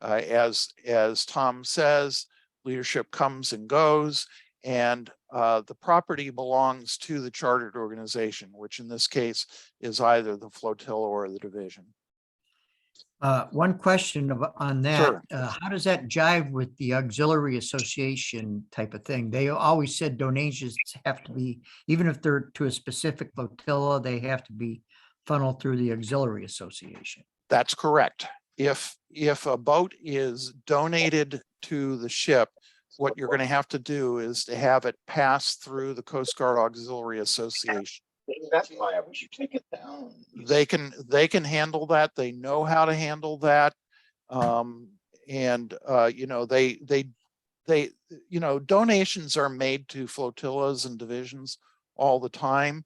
Speaker 1: as Tom says, leadership comes and goes, and the property belongs to the chartered organization, which in this case is either the flotilla or the division.
Speaker 10: One question on that.
Speaker 1: Sure.
Speaker 10: How does that jive with the auxiliary association type of thing? They always said donations have to be, even if they're to a specific flotilla, they have to be funneled through the auxiliary association.
Speaker 1: That's correct. If a boat is donated to the ship, what you're going to have to do is to have it pass through the Coast Guard Auxiliary Association.
Speaker 5: That's why I wish you take it down.
Speaker 1: They can handle that. They know how to handle that. You know, donations are made to flotillas and divisions all the time.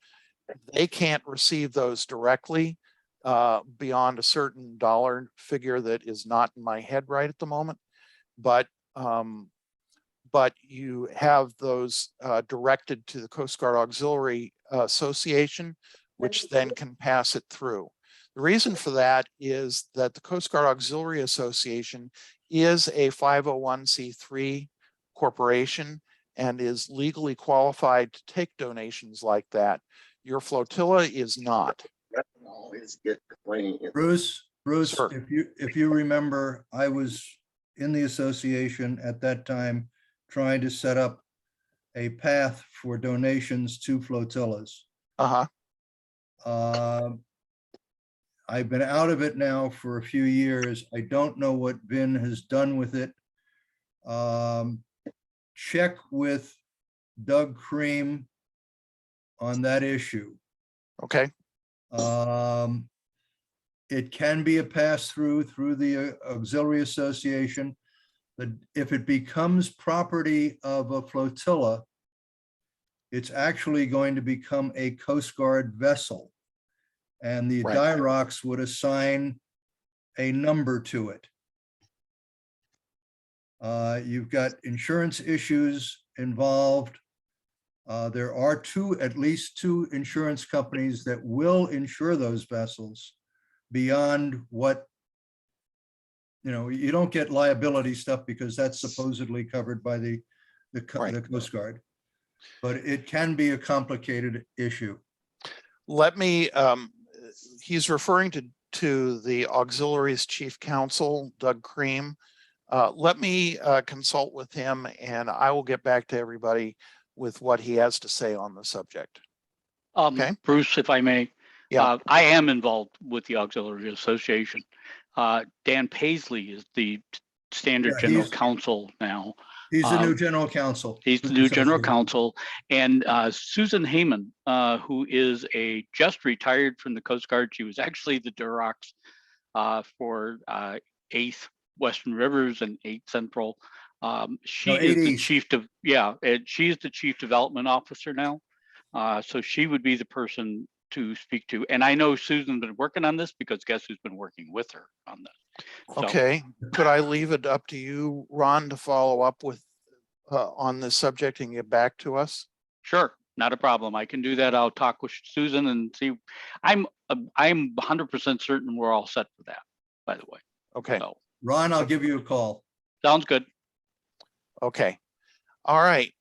Speaker 1: They can't receive those directly beyond a certain dollar figure that is not in my head right at the moment. But you have those directed to the Coast Guard Auxiliary Association, which then can pass it through. The reason for that is that the Coast Guard Auxiliary Association is a 501c3 corporation and is legally qualified to take donations like that. Your flotilla is not.
Speaker 8: Bruce,
Speaker 1: Sure.
Speaker 8: if you remember, I was in the association at that time trying to set up a path for donations to flotillas.
Speaker 1: Uh-huh.
Speaker 8: I've been out of it now for a few years. I don't know what Vin has done with it. Check with Doug Cream on that issue.
Speaker 1: Okay.
Speaker 8: It can be a pass-through through the auxiliary association. But if it becomes property of a flotilla, it's actually going to become a Coast Guard vessel. And the
Speaker 1: Right.
Speaker 8: DIROCs would assign a number to it. You've got insurance issues involved. There are at least two insurance companies that will insure those vessels beyond what, you know, you don't get liability stuff because that's supposedly covered by the Coast Guard. But it can be a complicated issue.
Speaker 1: Let me, he's referring to the auxiliaries chief counsel, Doug Cream. Let me consult with him and I will get back to everybody with what he has to say on the subject. Okay.
Speaker 3: Bruce, if I may,
Speaker 1: Yeah.
Speaker 3: I am involved with the Auxiliary Association. Dan Paisley is the standard
Speaker 8: Yeah,
Speaker 3: general
Speaker 8: he's-
Speaker 3: counsel now.
Speaker 8: He's the new general counsel.
Speaker 3: He's the new general counsel. And Susan Heyman, who is just retired from the Coast Guard. She was actually the Durox for 8th Western Rivers and 8th Central. She
Speaker 8: No,
Speaker 3: is the
Speaker 8: 80s.
Speaker 3: chief of, and she's the chief development officer now. So she would be the person to speak to. And I know Susan's been working on this because guess who's been working with her on this? So,
Speaker 1: Okay, could I leave it up to you, Ron, to follow up with on this subject and get back to us?
Speaker 3: sure, not a problem. I can do that. I'll talk with Susan and see. I'm 100% certain we're all set for that, by the way.
Speaker 1: Okay,
Speaker 3: So
Speaker 8: Ron, I'll give you a call.
Speaker 3: sounds good.
Speaker 1: okay. All right,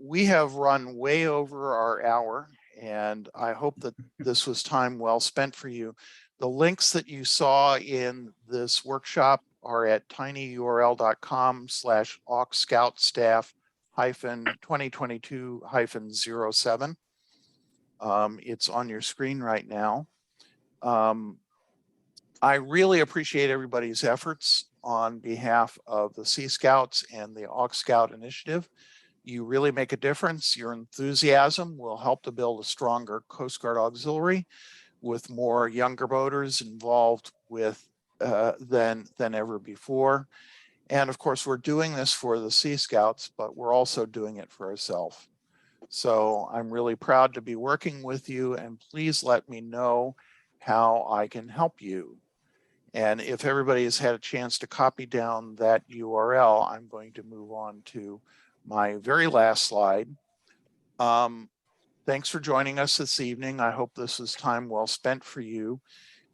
Speaker 1: we have run way over our hour, and I hope that this was time well spent for you. The links that you saw in this workshop are at tinyurl.com/AuxScout-2022-07. It's on your screen right now. I really appreciate everybody's efforts on behalf of the Sea Scouts and the AuxScout initiative. You really make a difference. Your enthusiasm will help to build a stronger Coast Guard auxiliary with more younger boaters involved with than ever before. And of course, we're doing this for the Sea Scouts, but we're also doing it for ourselves. So I'm really proud to be working with you, and please let me know how I can help you. And if everybody has had a chance to copy down that URL, I'm going to move on to my very last slide. Thanks for joining us this evening. I hope this is time well spent for you.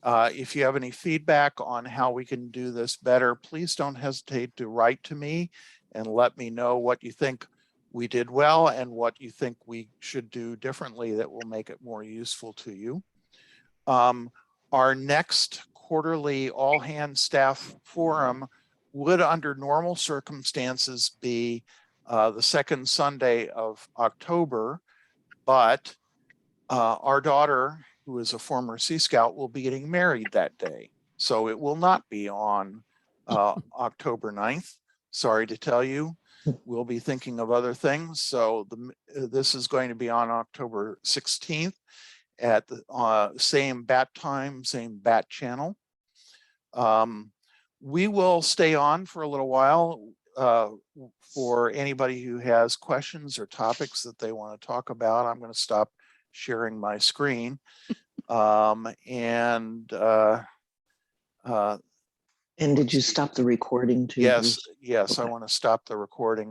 Speaker 1: If you have any feedback on how we can do this better, please don't hesitate to write to me and let me know what you think we did well and what you think we should do differently that will make it more useful to you. Our next quarterly all hands staff forum would, under normal circumstances, be the second Sunday of October, but our daughter, who is a former Sea Scout, will be getting married that day. So it will not be on October 9th. Sorry to tell you, we'll be thinking of other things. So this is going to be on October 16th at the same bat time, same bat channel. We will stay on for a little while for anybody who has questions or topics that they want to talk about. I'm going to stop sharing my screen.
Speaker 11: And did you stop the recording too?
Speaker 1: Yes,
Speaker 11: Bruce?
Speaker 1: yes, I
Speaker 11: Okay.
Speaker 1: want to stop the recording.